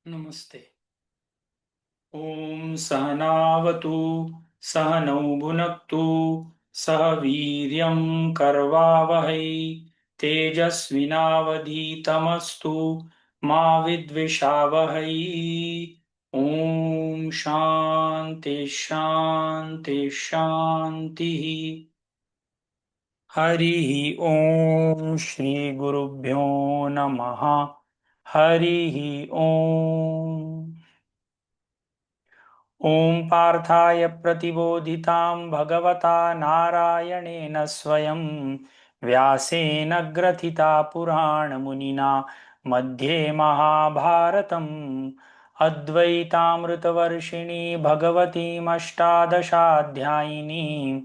नमस्ते। ॐ सहनावतु सहनौ भुनक्तु सह वीर्यं करवावहै तेजस्विनावधीतमस्तु मा विद्विषावहै। ॐ शान्ति शान्ति शान्तिः। हरिः ॐ श्रीगुरुभ्यो नमः। हरिः ॐ। ॐ पार्थाय प्रतिबोधितां भगवता नारायणेन स्वयं व्यासेन ग्रथिता पुराणमुनिना मध्ये महाभारतम् अद्वैतामृतवर्षिणी भगवतीमष्टादशाध्यायिनीम्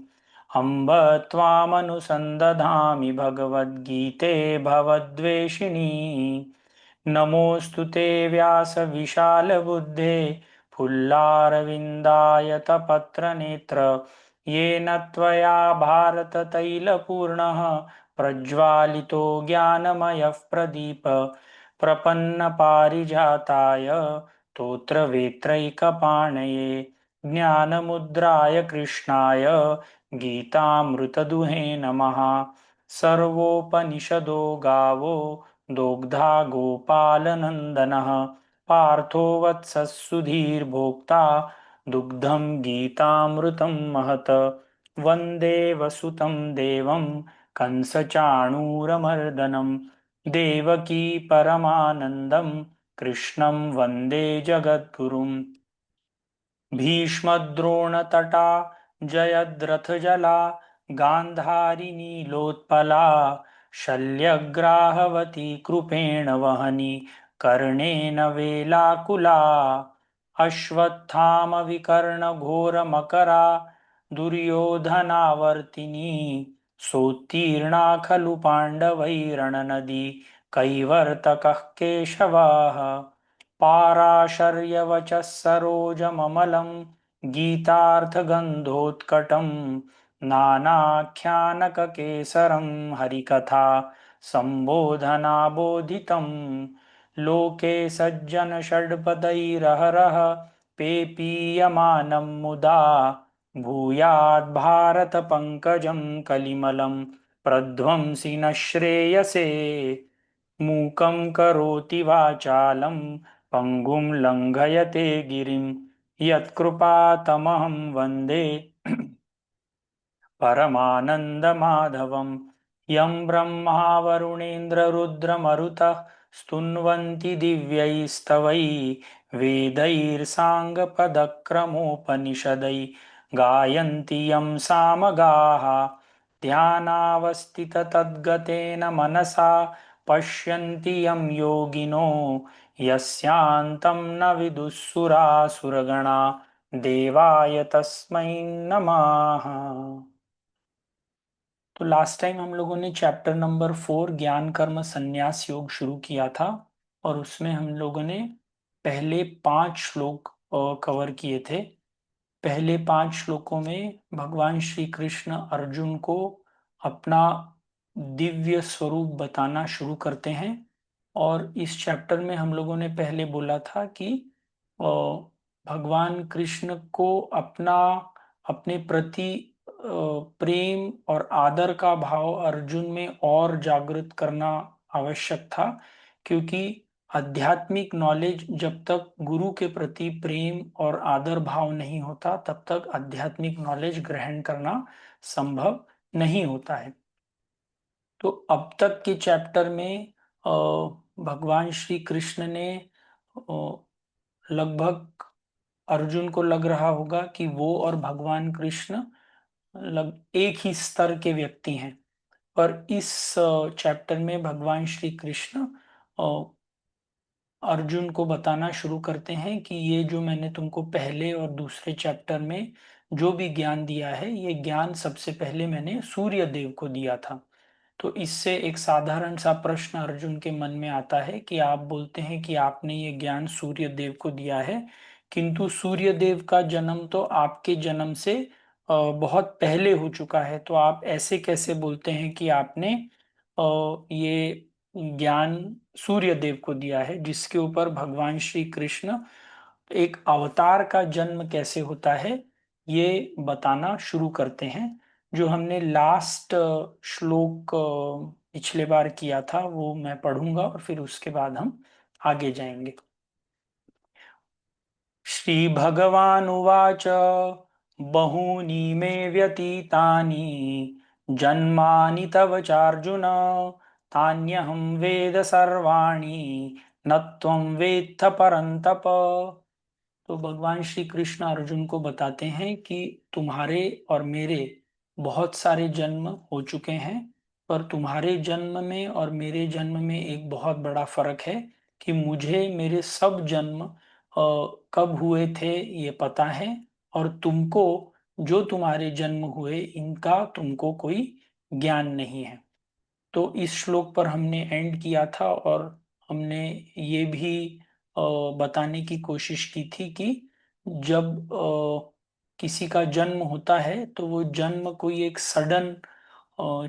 अम्ब त्वामनुसन्दधामि भगवद्गीते भवद्वेषिणी। नमोऽस्तु ते व्यासविशालबुद्धे फुल्लारविन्दायतपत्रनेत्र येन त्वया भारततैलपूर्णः प्रज्वालितो ज्ञानमयः प्रदीप प्रपन्नपारिजाताय स्तोत्रवेत्रैकपाणये ज्ञानमुद्राय कृष्णाय गीतामृतदुहे नमः। सर्वोपनिषदो गावो दोग्धा गोपालनन्दनः पार्थो वत्सः सुधीर्भोक्ता दुग्धं गीतामृतं महत्। वन्दे वसुतं देवं कंसचाणूरमर्दनं देवकी परमानन्दं कृष्णं वन्दे जगद्गुरुम्। भीष्मद्रोणतटा जयद्रथजला गान्धारिनीलोत्पला शल्यग्राहवती कृपेण वहनी कर्णेन वेलाकुला अश्वत्थामविकर्णघोरमकरा दुर्योधनावर्तिनी सोत्तीर्णा खलु पाण्डवैरणनदी कैवर्तकः केशवाः पाराशर्यवचः सरोजममलं गीतार्थगन्धोत्कटं नानाख्यानककेसरं हरिकथा सम्बोधनाबोधितं लोके सज्जनषड्पदैरहरः पेपीयमानं मुदा भूयाद्भारतपङ्कजं कलिमलं प्रध्वंसि न श्रेयसे। मूकं करोति वाचालं पङ्गुं लङ्घयते गिरिं यत्कृपातमहं वन्दे परमानन्दमाधवम्। यं ब्रह्मा वरुणेन्द्ररुद्रमरुतः स्तुन्वन्ति दिव्यैस्तवैः वेदैर्साङ्गपदक्रमोपनिषदैः गायन्ति यं सामगाः ध्यानावस्थिततद्गतेन मनसा पश्यन्ति यं योगिनो यस्यान्तं न विदुःसुरासुरगणा देवाय तस्मै नमः। तो लास्ट टाइम हम लोगों ने चैप्टर नंबर 4 ज्ञान कर्म संन्यास योग शुरू किया था और उसमें हम लोगों ने पहले 5 श्लोक कवर किए थे। पहले 5 श्लोकों में भगवान श्री कृष्ण अर्जुन को अपना दिव्य स्वरूप बताना शुरू करते हैं और इस चैप्टर में हम लोगों ने पहले बोला था कि भगवान कृष्ण को अपने प्रति प्रेम और आदर का भाव अर्जुन में और जागृत करना आवश्यक था, क्योंकि आध्यात्मिक नॉलेज जब तक गुरु के प्रति प्रेम और आदर भाव नहीं होता तब तक आध्यात्मिक नॉलेज ग्रहण करना संभव नहीं होता है। तो अब तक के चैप्टर में भगवान श्री कृष्ण ने लगभग अर्जुन को लग रहा होगा कि वो और भगवान कृष्ण एक ही स्तर के व्यक्ति हैं, पर इस चैप्टर में भगवान श्री कृष्ण अर्जुन को बताना शुरू करते हैं कि ये जो मैंने तुमको पहले और दूसरे चैप्टर में जो भी ज्ञान दिया है, ये ज्ञान सबसे पहले मैंने सूर्य देव को दिया था। तो इससे एक साधारण सा प्रश्न अर्जुन के मन में आता है कि आप बोलते हैं कि आपने ये ज्ञान सूर्य देव को दिया है, किंतु सूर्य देव का जन्म तो आपके जन्म से बहुत पहले हो चुका है, तो आप ऐसे कैसे बोलते हैं कि आपने ये ज्ञान सूर्य देव को दिया है, जिसके ऊपर भगवान श्री कृष्ण एक अवतार का जन्म कैसे होता है ये बताना शुरू करते हैं। जो हमने लास्ट श्लोक पिछले बार किया था वो मैं पढ़ूंगा और फिर उसके बाद हम आगे जाएंगे। श्री भगवानुवाच बहूनि मे व्यतीतानि जन्मानि तव चार्जुन तान्यहं वेद सर्वाणि न त्वं वेत्थ परन्तप। तो भगवान श्री कृष्ण अर्जुन को बताते हैं कि तुम्हारे और मेरे बहुत सारे जन्म हो चुके हैं, पर तुम्हारे जन्म में और मेरे जन्म में एक बहुत बड़ा फर्क है कि मुझे मेरे सब जन्म कब हुए थे ये पता है, और तुमको जो तुम्हारे जन्म हुए इनका तुमको कोई ज्ञान नहीं है। तो इस श्लोक पर हमने एंड किया था और हमने ये भी अ, बताने की कोशिश की थी कि जब किसी का जन्म होता है तो वो जन्म कोई एक सडन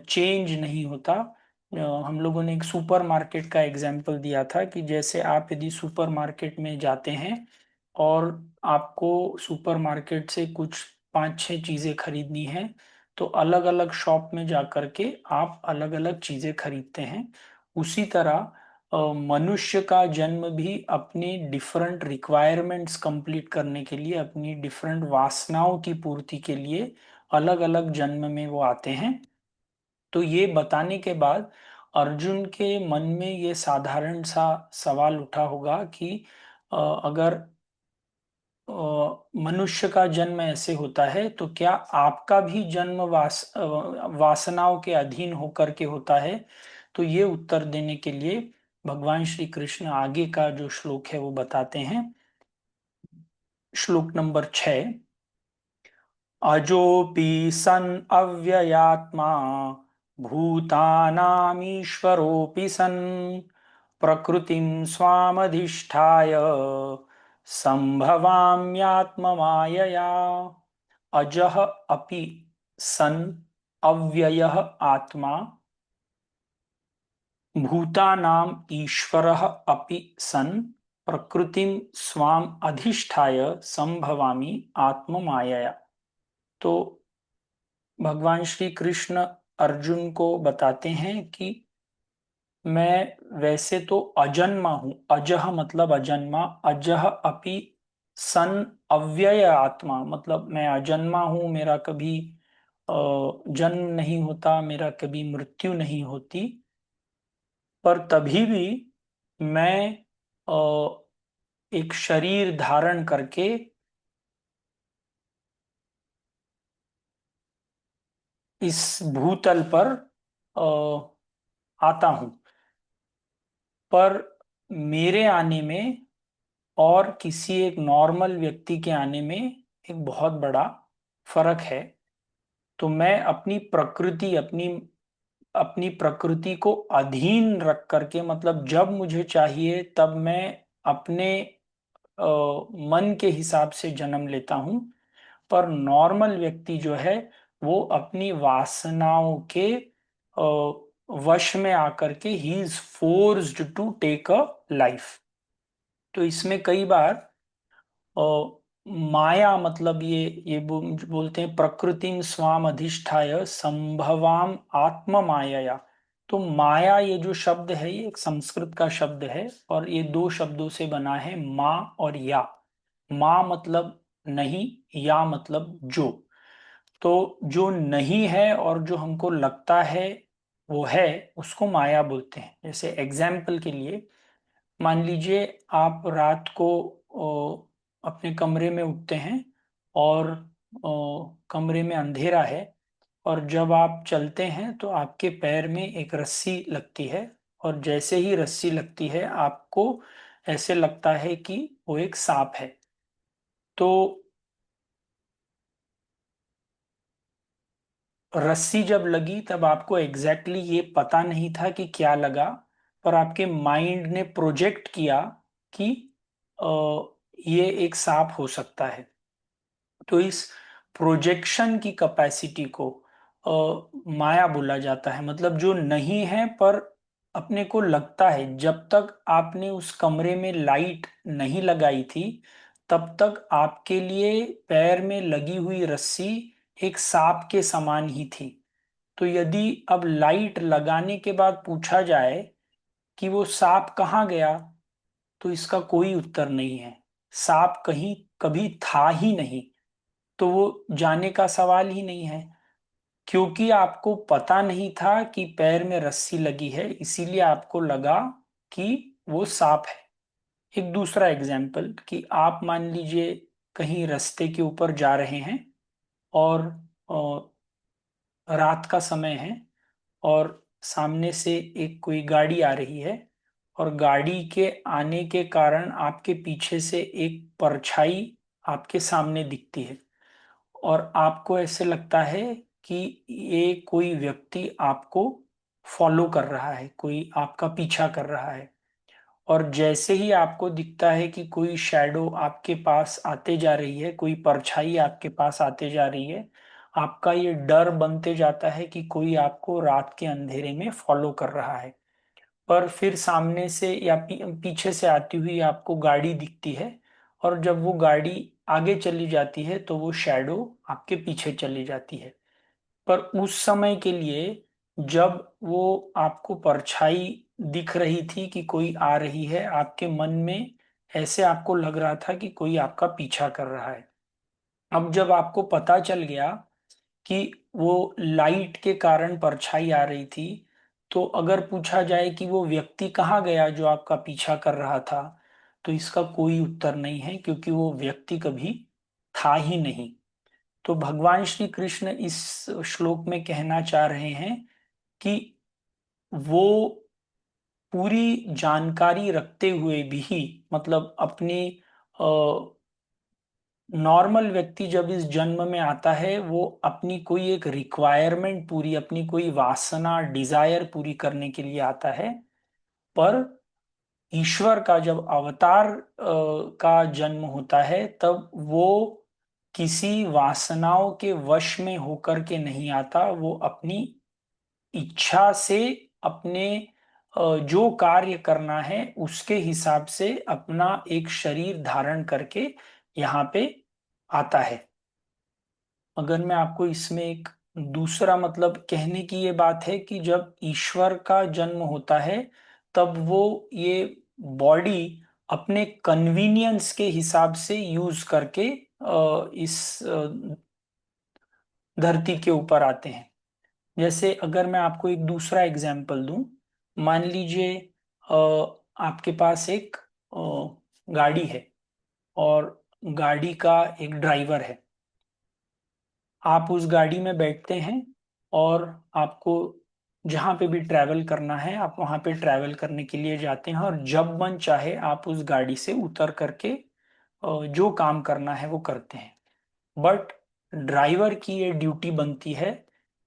चेंज नहीं होता। हम लोगों ने एक सुपरमार्केट का एग्जाम्पल दिया था कि जैसे आप यदि सुपरमार्केट में जाते हैं और आपको सुपरमार्केट से कुछ पांच छह चीजें खरीदनी है, तो अलग अलग शॉप में जा करके आप अलग अलग चीजें खरीदते हैं। उसी तरह मनुष्य का जन्म भी अपनी डिफरेंट रिक्वायरमेंट्स कंप्लीट करने के लिए, अपनी डिफरेंट वासनाओं की पूर्ति के लिए अलग अलग जन्म में वो आते हैं। तो ये बताने के बाद अर्जुन के मन में ये साधारण सा सवाल उठा होगा कि अगर मनुष्य का जन्म ऐसे होता है तो क्या आपका भी जन्म वासनाओं के अधीन होकर के होता है। तो ये उत्तर देने के लिए भगवान श्री कृष्ण आगे का जो श्लोक है वो बताते हैं। श्लोक नंबर 6। अजोपि सन् अव्ययात्मा भूतानामीश्वरोऽपि सन् प्रकृतिं स्वामधिष्ठाय संभवाम्यात्ममायया। अजः अपि सन् अव्ययः आत्मा भूतानाम ईश्वरः अपि सन् प्रकृतिं स्वाम अधिष्ठाय संभवामि आत्ममायया। तो भगवान श्री कृष्ण अर्जुन को बताते हैं कि मैं वैसे तो अजन्मा हूं, अजह मतलब अजन्मा, अजह अपि सन अव्यय आत्मा मतलब मैं अजन्मा हूं, मेरा कभी अ, जन्म नहीं होता, मेरा कभी मृत्यु नहीं होती, पर तभी भी मैं एक शरीर धारण करके इस भूतल पर आता हूं। पर मेरे आने में और किसी एक नॉर्मल व्यक्ति के आने में एक बहुत बड़ा फर्क है। तो मैं अपनी प्रकृति अपनी अपनी प्रकृति को अधीन रख करके, मतलब जब मुझे चाहिए तब मैं अपने अ, मन के हिसाब से जन्म लेता हूं। पर नॉर्मल व्यक्ति जो है वो अपनी वासनाओं के वश में आकर के ही is forced to take a life. तो इसमें कई बार माया मतलब बोलते हैं प्रकृतिम स्वाम अधिष्ठाय संभवाम आत्म मायया। तो माया ये जो शब्द है ये एक संस्कृत का शब्द है और ये दो शब्दों से बना है, माँ और या। माँ मतलब नहीं, या मतलब जो। तो जो नहीं है और जो हमको लगता है वो है, उसको माया बोलते हैं। जैसे एग्जाम्पल के लिए मान लीजिए आप रात को अपने कमरे में उठते हैं और कमरे में अंधेरा है, और जब आप चलते हैं तो आपके पैर में एक रस्सी लगती है, और जैसे ही रस्सी लगती है आपको ऐसे लगता है कि वो एक सांप है। तो रस्सी जब लगी तब आपको एग्जैक्टली ये पता नहीं था कि क्या लगा, पर आपके माइंड ने प्रोजेक्ट किया कि अ, ये एक सांप हो सकता है। तो इस प्रोजेक्शन की कैपेसिटी को माया बोला जाता है। मतलब जो नहीं है पर अपने को लगता है जब तक आपने उस कमरे में लाइट नहीं लगाई थी तब तक आपके लिए पैर में लगी हुई रस्सी एक सांप के समान ही थी। तो यदि अब लाइट लगाने के बाद पूछा जाए कि वो सांप कहाँ गया, तो इसका कोई उत्तर नहीं है। सांप कहीं कभी था ही नहीं, तो वो जाने का सवाल ही नहीं है। क्योंकि आपको पता नहीं था कि पैर में रस्सी लगी है, इसीलिए आपको लगा कि वो सांप है। एक दूसरा एग्जाम्पल कि आप मान लीजिए कहीं रास्ते के ऊपर जा रहे हैं और रात का समय है और सामने से एक कोई गाड़ी आ रही है और गाड़ी के आने के कारण आपके पीछे से एक परछाई आपके सामने दिखती है और आपको ऐसे लगता है कि ये कोई व्यक्ति आपको फॉलो कर रहा है, कोई आपका पीछा कर रहा है। और जैसे ही आपको दिखता है कि कोई शैडो आपके पास आते जा रही है, कोई परछाई आपके पास आते जा रही है, आपका ये डर बनते जाता है कि कोई आपको रात के अंधेरे में फॉलो कर रहा है। पर फिर सामने से या पीछे से आती हुई आपको गाड़ी दिखती है और जब वो गाड़ी आगे चली जाती है तो वो शैडो आपके पीछे चली जाती है। पर उस समय के लिए जब वो आपको परछाई दिख रही थी कि कोई आ रही है, आपके मन में ऐसे आपको लग रहा था कि कोई आपका पीछा कर रहा है। अब जब आपको पता चल गया कि वो लाइट के कारण परछाई आ रही थी, तो अगर पूछा जाए कि वो व्यक्ति कहाँ गया जो आपका पीछा कर रहा था, तो इसका कोई उत्तर नहीं है क्योंकि वो व्यक्ति कभी था ही नहीं। तो भगवान श्री कृष्ण इस श्लोक में कहना चाह रहे हैं कि वो पूरी जानकारी रखते हुए भी, मतलब अपनी नॉर्मल व्यक्ति जब इस जन्म में आता है वो अपनी कोई एक रिक्वायरमेंट पूरी, अपनी कोई वासना डिजायर पूरी करने के लिए आता है। पर ईश्वर का जब अवतार का जन्म होता है तब वो किसी वासनाओं के वश में होकर के नहीं आता, वो अपनी इच्छा से अपने जो कार्य करना है उसके हिसाब से अपना एक शरीर धारण करके यहाँ पे आता है। अगर मैं आपको इसमें एक दूसरा मतलब कहने की ये बात है कि जब ईश्वर का जन्म होता है तब वो ये बॉडी अपने कन्वीनियंस के हिसाब से यूज करके इस धरती के ऊपर आते हैं। जैसे अगर मैं आपको एक दूसरा एग्जाम्पल दूं, मान लीजिए अ, आपके पास एक गाड़ी है और गाड़ी का एक ड्राइवर है। आप उस गाड़ी में बैठते हैं और आपको जहाँ पे भी ट्रैवल करना है आप वहाँ पे ट्रैवल करने के लिए जाते हैं और जब मन चाहे आप उस गाड़ी से उतर करके जो काम करना है वो करते हैं। बट ड्राइवर की ये ड्यूटी बनती है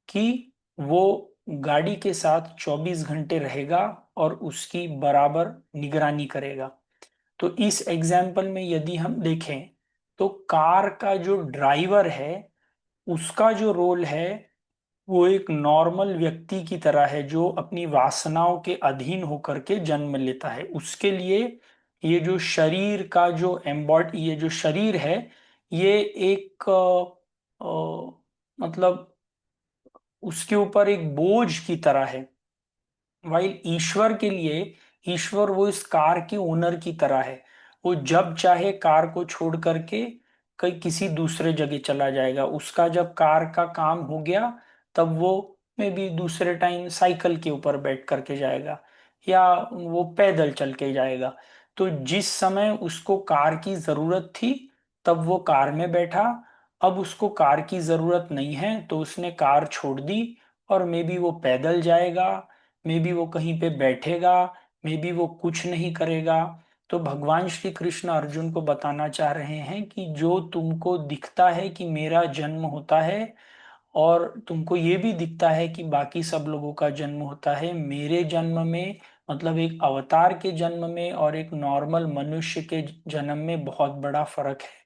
कि वो गाड़ी के साथ 24 घंटे रहेगा और उसकी बराबर निगरानी करेगा। तो इस एग्जाम्पल में यदि हम देखें तो कार का जो ड्राइवर है उसका जो रोल है वो एक नॉर्मल व्यक्ति की तरह है जो अपनी वासनाओं के अधीन होकर के जन्म लेता है। उसके लिए ये जो शरीर का जो एम्बॉडी, ये जो शरीर है, ये एक मतलब उसके ऊपर एक बोझ की तरह है। वाइल ईश्वर के लिए, ईश्वर वो इस कार के ओनर की तरह है। वो जब चाहे कार को छोड़ करके कहीं किसी दूसरे जगह चला जाएगा। उसका जब कार का काम हो गया तब वो में भी दूसरे टाइम साइकिल के ऊपर बैठ करके जाएगा या वो पैदल चल के जाएगा। तो जिस समय उसको कार की जरूरत थी तब वो कार में बैठा। अब उसको कार की जरूरत नहीं है तो उसने कार छोड़ दी और मे बी वो पैदल जाएगा, मे बी वो कहीं पे बैठेगा, मे बी वो कुछ नहीं करेगा। तो भगवान श्री कृष्ण अर्जुन को बताना चाह रहे हैं कि जो तुमको दिखता है कि मेरा जन्म होता है और तुमको ये भी दिखता है कि बाकी सब लोगों का जन्म होता है, मेरे जन्म में मतलब एक अवतार के जन्म में और एक नॉर्मल मनुष्य के जन्म में बहुत बड़ा फर्क है।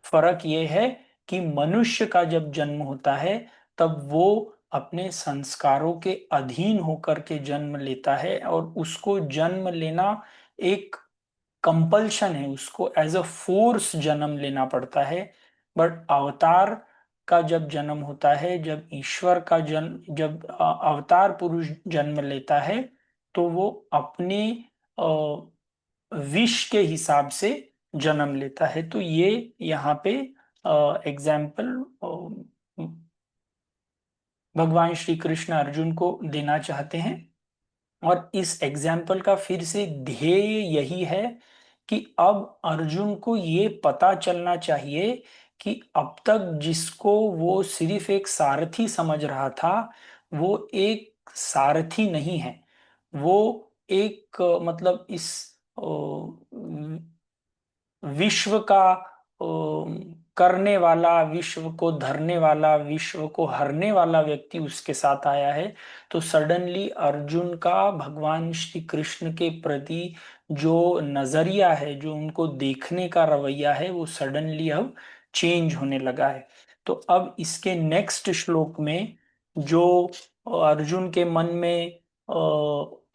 फर्क ये है कि मनुष्य का जब जन्म होता है तब वो अपने संस्कारों के अधीन होकर के जन्म लेता है, और उसको जन्म लेना एक कंपल्शन है, उसको एज अ फोर्स जन्म लेना पड़ता है। बट अवतार का जब जन्म होता है, जब ईश्वर का जन्म, जब अवतार पुरुष जन्म लेता है, तो वो अपने विश के हिसाब से जन्म लेता है। तो ये यहाँ पे एग्जाम्पल भगवान श्री कृष्ण अर्जुन को देना चाहते हैं। और इस एग्जाम्पल का फिर से ध्येय यही है कि अब अर्जुन को ये पता चलना चाहिए कि अब तक जिसको वो सिर्फ एक सारथी समझ रहा था, वो एक सारथी नहीं है। वो एक मतलब इस विश्व का करने वाला, विश्व को धरने वाला, विश्व को हरने वाला व्यक्ति उसके साथ आया है। तो सडनली अर्जुन का भगवान श्री कृष्ण के प्रति जो नजरिया है, जो उनको देखने का रवैया है, वो सडनली अब चेंज होने लगा है। तो अब इसके नेक्स्ट श्लोक में जो अर्जुन के मन में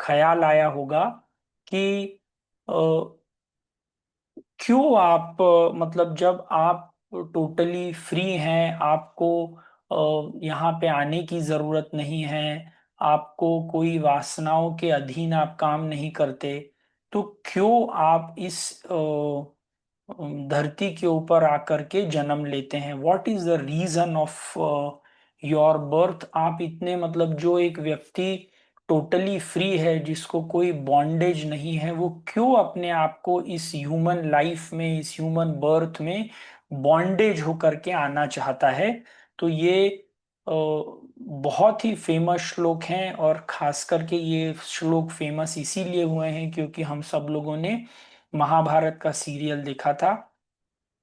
ख्याल आया होगा कि क्यों आप मतलब जब आप टोटली फ्री हैं, आपको यहाँ पे आने की जरूरत नहीं है, आपको कोई वासनाओं के अधीन आप काम नहीं करते, तो क्यों आप इस धरती के ऊपर आकर के जन्म लेते हैं? What is the reason of your birth? आप इतने मतलब जो एक व्यक्ति टोटली फ्री है, जिसको कोई बॉन्डेज नहीं है, वो क्यों अपने आप को इस ह्यूमन लाइफ में, इस ह्यूमन बर्थ में बॉन्डेज होकर के आना चाहता है? तो ये बहुत ही फेमस श्लोक हैं, और खास करके ये श्लोक फेमस इसीलिए हुए हैं क्योंकि हम सब लोगों ने महाभारत का सीरियल देखा था।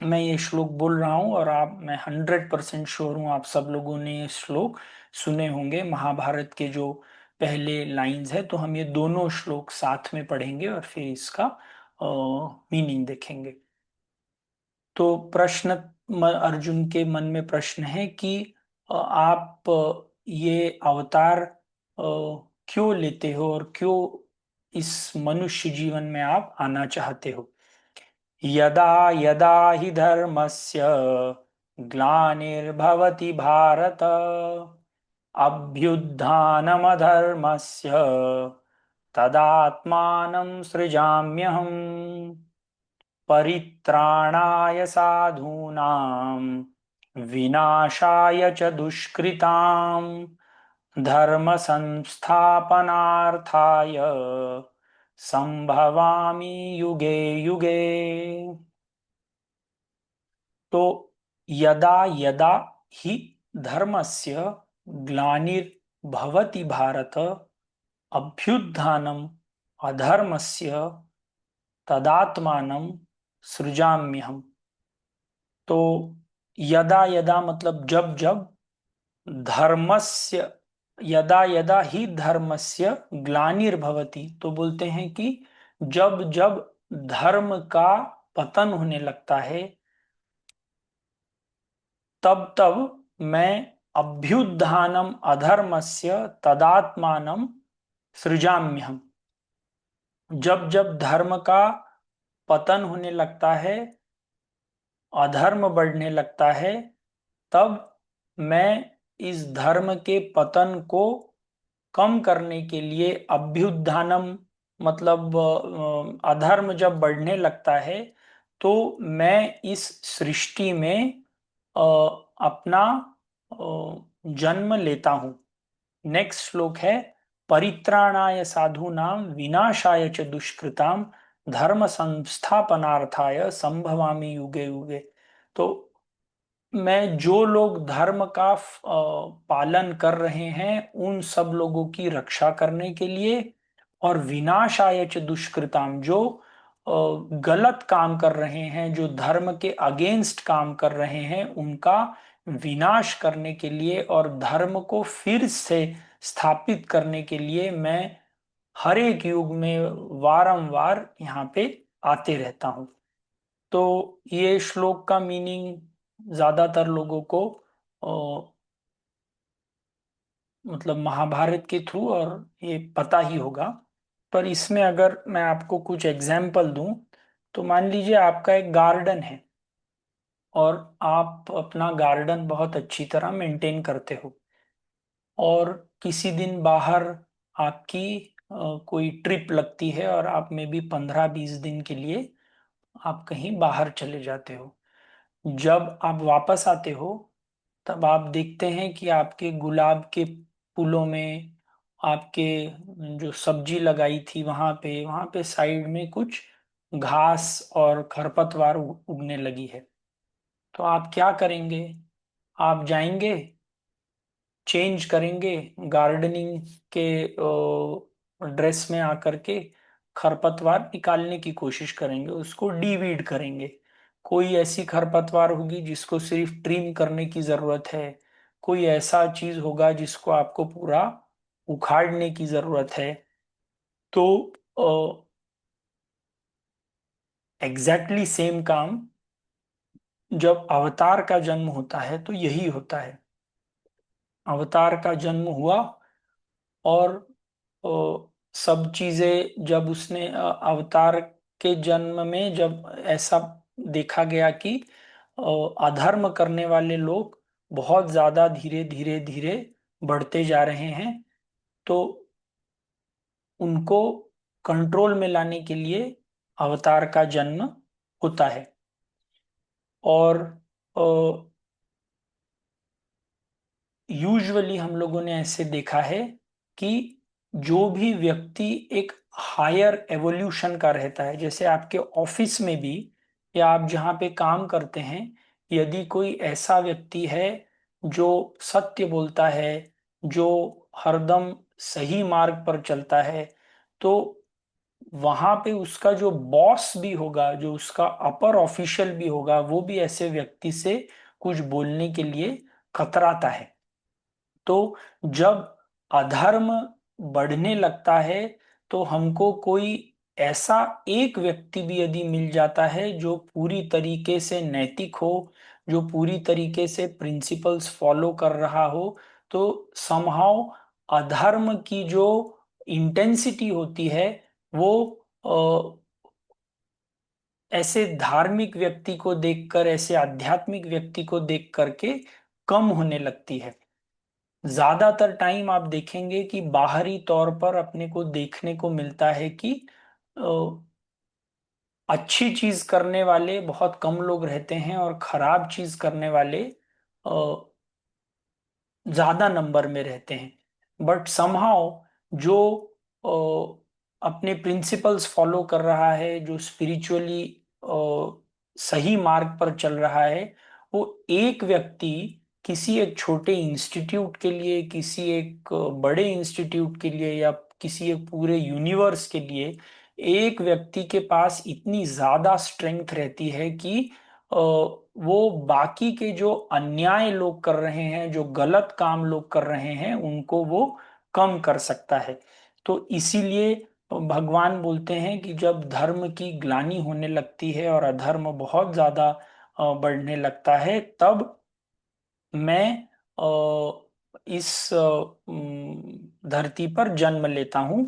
मैं ये श्लोक बोल रहा हूँ और आप, मैं 100% श्योर हूँ आप सब लोगों ने ये श्लोक सुने होंगे, महाभारत के जो पहले लाइंस है। तो हम ये दोनों श्लोक साथ में पढ़ेंगे और फिर इसका मीनिंग देखेंगे। तो प्रश्न, अर्जुन के मन में प्रश्न है कि आप ये अवतार क्यों लेते हो, और क्यों इस मनुष्य जीवन में आप आना चाहते हो? यदा यदा हि धर्मस्य ग्लानिर्भवति भारत, अभ्युत्थानमधर्मस्य तदात्मानं सृजाम्यहम्, परित्राणाय साधूनां विनाशाय च दुष्कृतां, धर्म संस्थापनार्थाय संभवामि युगे युगे। तो यदा यदा हि धर्मस्य ग्लानिर्भवति भारत, अभ्युत्थानम् अधर्मस्य तदात्मानं सृजाम्यहम्। तो यदा यदा मतलब जब जब, धर्मस्य, यदा यदा ही धर्मस्य ग्लानिर्भवति, तो बोलते हैं कि जब जब धर्म का पतन होने लगता है, तब तब मैं अभ्युत्थानम अधर्मस्य तदात्मानम सृजाम्यहम्। जब जब धर्म का पतन होने लगता है, अधर्म बढ़ने लगता है, तब मैं इस धर्म के पतन को कम करने के लिए, अभ्युत्थानम मतलब अधर्म जब बढ़ने लगता है, तो मैं इस सृष्टि में अ, अपना जन्म लेता हूं। नेक्स्ट श्लोक है, परित्राणाय साधूनां विनाशाय च दुष्कृताम, धर्म संस्थापनार्थाय संभवामि युगे युगे। तो मैं जो लोग धर्म का पालन कर रहे हैं, उन सब लोगों की रक्षा करने के लिए, और विनाशाय च दुष्कृताम, जो गलत काम कर रहे हैं, जो धर्म के अगेंस्ट काम कर रहे हैं, उनका विनाश करने के लिए और धर्म को फिर से स्थापित करने के लिए मैं हर एक युग में वारंवार यहाँ पे आते रहता हूँ। तो ये श्लोक का मीनिंग ज्यादातर लोगों को मतलब महाभारत के थ्रू, और ये पता ही होगा। पर इसमें अगर मैं आपको कुछ एग्जाम्पल दूं, तो मान लीजिए आपका एक गार्डन है और आप अपना गार्डन बहुत अच्छी तरह मेंटेन करते हो, और किसी दिन बाहर आपकी कोई ट्रिप लगती है और आप में भी 15-20 दिन के लिए आप कहीं बाहर चले जाते हो। जब आप वापस आते हो, तब आप देखते हैं कि आपके गुलाब के फूलों में, आपके जो सब्जी लगाई थी वहां पे साइड में कुछ घास और खरपतवार उगने लगी है। तो आप क्या करेंगे? आप जाएंगे, चेंज करेंगे, गार्डनिंग के ड्रेस में आकर के खरपतवार निकालने की कोशिश करेंगे, उसको डीवीड करेंगे। कोई ऐसी खरपतवार होगी जिसको सिर्फ ट्रिम करने की जरूरत है, कोई ऐसा चीज होगा जिसको आपको पूरा उखाड़ने की जरूरत है। तो एग्जैक्टली सेम काम जब अवतार का जन्म होता है तो यही होता है। अवतार का जन्म हुआ, और सब चीजें जब उसने अवतार के जन्म में जब ऐसा देखा गया कि अधर्म करने वाले लोग बहुत ज्यादा धीरे धीरे धीरे बढ़ते जा रहे हैं, तो उनको कंट्रोल में लाने के लिए अवतार का जन्म होता है। और यूजुअली हम लोगों ने ऐसे देखा है कि जो भी व्यक्ति एक हायर एवोल्यूशन का रहता है, जैसे आपके ऑफिस में भी या आप जहाँ पे काम करते हैं, यदि कोई ऐसा व्यक्ति है जो सत्य बोलता है, जो हरदम सही मार्ग पर चलता है, तो वहां पे उसका जो बॉस भी होगा, जो उसका अपर ऑफिशियल भी होगा, वो भी ऐसे व्यक्ति से कुछ बोलने के लिए कतराता है। तो जब अधर्म बढ़ने लगता है, तो हमको कोई ऐसा एक व्यक्ति भी यदि मिल जाता है जो पूरी तरीके से नैतिक हो, जो पूरी तरीके से प्रिंसिपल्स फॉलो कर रहा हो, तो समहाउ अधर्म की जो इंटेंसिटी होती है वो ऐसे धार्मिक व्यक्ति को देखकर, ऐसे आध्यात्मिक व्यक्ति को देख करके कम होने लगती है। ज्यादातर टाइम आप देखेंगे कि बाहरी तौर पर अपने को देखने को मिलता है कि अ, अच्छी चीज करने वाले बहुत कम लोग रहते हैं और खराब चीज करने वाले ज्यादा नंबर में रहते हैं। बट समहाउ जो अपने प्रिंसिपल्स फॉलो कर रहा है, जो स्पिरिचुअली सही मार्ग पर चल रहा है, वो एक व्यक्ति किसी एक छोटे इंस्टीट्यूट के लिए, किसी एक बड़े इंस्टीट्यूट के लिए, या किसी एक पूरे यूनिवर्स के लिए, एक व्यक्ति के पास इतनी ज्यादा स्ट्रेंथ रहती है कि वो बाकी के जो अन्याय लोग कर रहे हैं, जो गलत काम लोग कर रहे हैं, उनको वो कम कर सकता है। तो इसीलिए भगवान बोलते हैं कि जब धर्म की ग्लानि होने लगती है और अधर्म बहुत ज्यादा बढ़ने लगता है, तब मैं इस धरती पर जन्म लेता हूँ।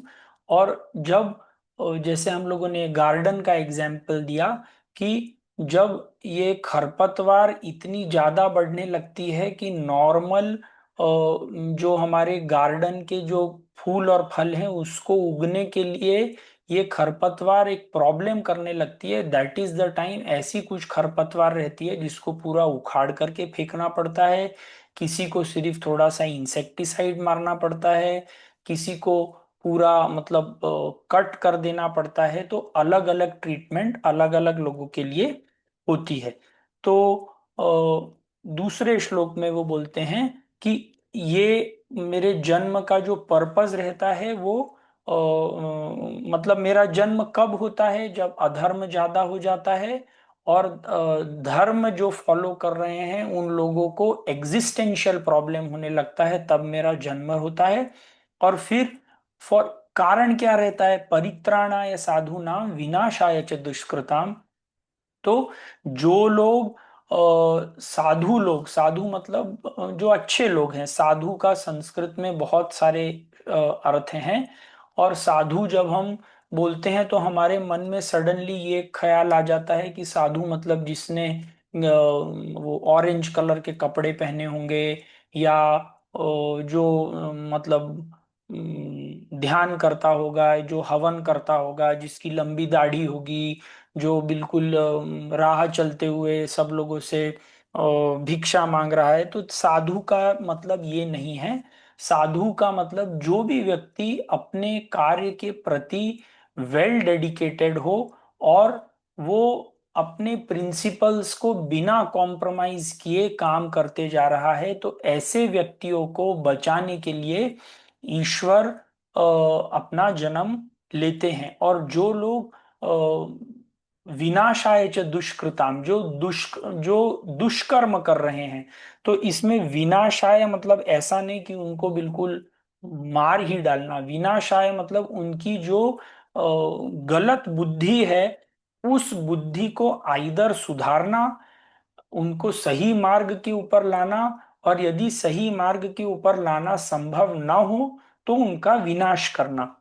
और जब जैसे हम लोगों ने गार्डन का एग्जाम्पल दिया कि जब ये खरपतवार इतनी ज्यादा बढ़ने लगती है कि नॉर्मल जो हमारे गार्डन के जो फूल और फल हैं उसको उगने के लिए ये खरपतवार एक प्रॉब्लम करने लगती है, दैट इज द टाइम ऐसी कुछ खरपतवार रहती है जिसको पूरा उखाड़ करके फेंकना पड़ता है। किसी को सिर्फ थोड़ा सा इंसेक्टिसाइड मारना पड़ता है, किसी को पूरा मतलब कट कर देना पड़ता है। तो अलग अलग ट्रीटमेंट अलग अलग लोगों के लिए होती है। तो दूसरे श्लोक में वो बोलते हैं कि ये मेरे जन्म का जो पर्पस रहता है वो मतलब मेरा जन्म कब होता है? जब अधर्म ज्यादा हो जाता है और धर्म जो फॉलो कर रहे हैं उन लोगों को एग्जिस्टेंशियल प्रॉब्लम होने लगता है, तब मेरा जन्म होता है। और फिर फॉर कारण क्या रहता है? परित्राणाय साधूनां विनाशाय च दुष्कृताम। तो जो लोग साधु लोग, साधु मतलब जो अच्छे लोग हैं, साधु का संस्कृत में बहुत सारे अर्थ हैं। और साधु जब हम बोलते हैं तो हमारे मन में सडनली ये ख्याल आ जाता है कि साधु मतलब जिसने वो ऑरेंज कलर के कपड़े पहने होंगे, या जो मतलब ध्यान करता होगा, जो हवन करता होगा, जिसकी लंबी दाढ़ी होगी, जो बिल्कुल राह चलते हुए सब लोगों से भिक्षा मांग रहा है। तो साधु का मतलब ये नहीं है। साधु का मतलब जो भी व्यक्ति अपने कार्य के प्रति वेल डेडिकेटेड हो, और वो अपने प्रिंसिपल्स को बिना कॉम्प्रोमाइज किए काम करते जा रहा है, तो ऐसे व्यक्तियों को बचाने के लिए ईश्वर अपना जन्म लेते हैं। और जो लोग विनाशाय च दुष्कृताम, जो दुष्कर्म कर रहे हैं, तो इसमें विनाशाय मतलब ऐसा नहीं कि उनको बिल्कुल मार ही डालना। विनाशाय मतलब उनकी जो गलत बुद्धि है, उस बुद्धि को आइदर सुधारना, उनको सही मार्ग के ऊपर लाना, और यदि सही मार्ग के ऊपर लाना संभव न हो तो उनका विनाश करना।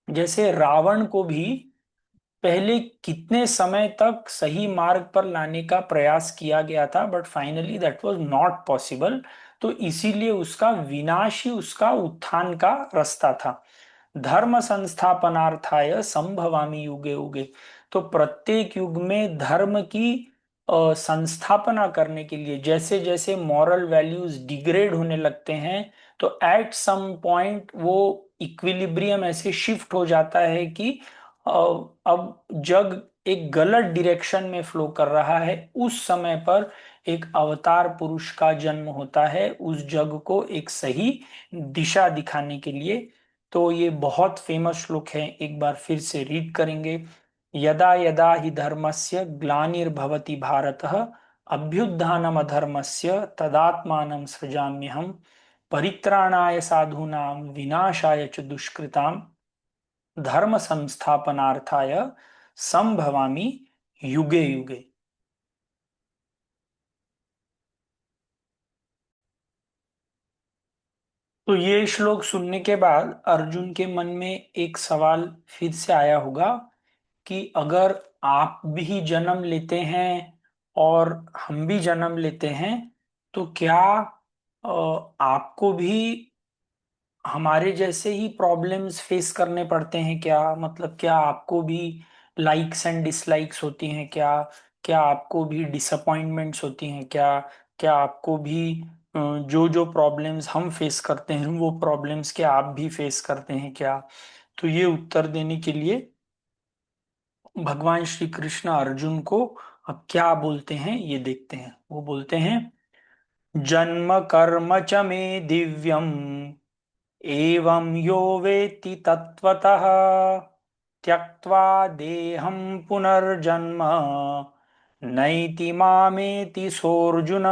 जैसे रावण को भी पहले कितने समय तक सही मार्ग पर लाने का प्रयास किया गया था, but finally that was not possible. तो इसीलिए उसका विनाश ही उसका उत्थान का रास्ता था। धर्म संस्थापनार्थाय संभवामि युगे युगे। तो प्रत्येक युग में धर्म की संस्थापना करने के लिए, जैसे जैसे मॉरल वैल्यूज डिग्रेड होने लगते हैं, तो एट सम पॉइंट वो इक्विलिब्रियम ऐसे शिफ्ट हो जाता है कि अ, अब जग एक गलत डायरेक्शन में फ्लो कर रहा है। उस समय पर एक अवतार पुरुष का जन्म होता है उस जग को एक सही दिशा दिखाने के लिए। तो ये बहुत फेमस श्लोक है, एक बार फिर से रीड करेंगे। यदा यदा हि धर्मस्य ग्लानिर्भवति भारतः, अभ्युत्थानम अधर्मस्य तदात्मानं सृजाम्यहम्, परित्राणाय साधूनां विनाशाय च दुष्कृताम्, धर्म संस्थापनार्थाय संभवामि युगे युगे। तो ये श्लोक सुनने के बाद अर्जुन के मन में एक सवाल फिर से आया होगा कि अगर आप भी जन्म लेते हैं और हम भी जन्म लेते हैं, तो क्या आपको भी हमारे जैसे ही प्रॉब्लम्स फेस करने पड़ते हैं क्या? मतलब क्या आपको भी लाइक्स एंड डिसलाइक्स होती हैं क्या? क्या आपको भी डिसअपॉइंटमेंट्स होती हैं क्या? क्या आपको भी जो जो प्रॉब्लम्स हम फेस करते हैं वो प्रॉब्लम्स क्या आप भी फेस करते हैं क्या? तो ये उत्तर देने के लिए भगवान श्री कृष्ण अर्जुन को अब क्या बोलते हैं ये देखते हैं। वो बोलते हैं, जन्म कर्म च मे दिव्यम, एवं यो वेत्ति तत्वतः, त्यक्त्वा देहं पुनर्जन्म नैति मामेति सोऽर्जुन।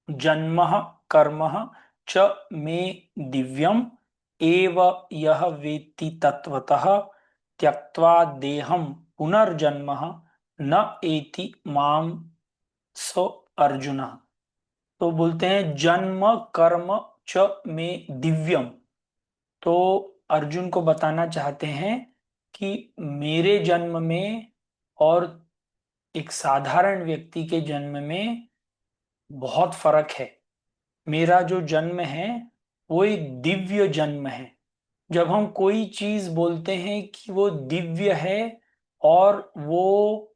जन्म कर्म च मे दिव्यम, एव यह वेत्ति तत्वतः, त्यक्त्वा देहं पुनर्जन्म न एति माम सो अर्जुन। तो बोलते हैं जन्म कर्म च में दिव्यम। तो अर्जुन को बताना चाहते हैं कि मेरे जन्म में और एक साधारण व्यक्ति के जन्म में बहुत फर्क है। मेरा जो जन्म है वो एक दिव्य जन्म है। जब हम कोई चीज बोलते हैं कि वो दिव्य है और वो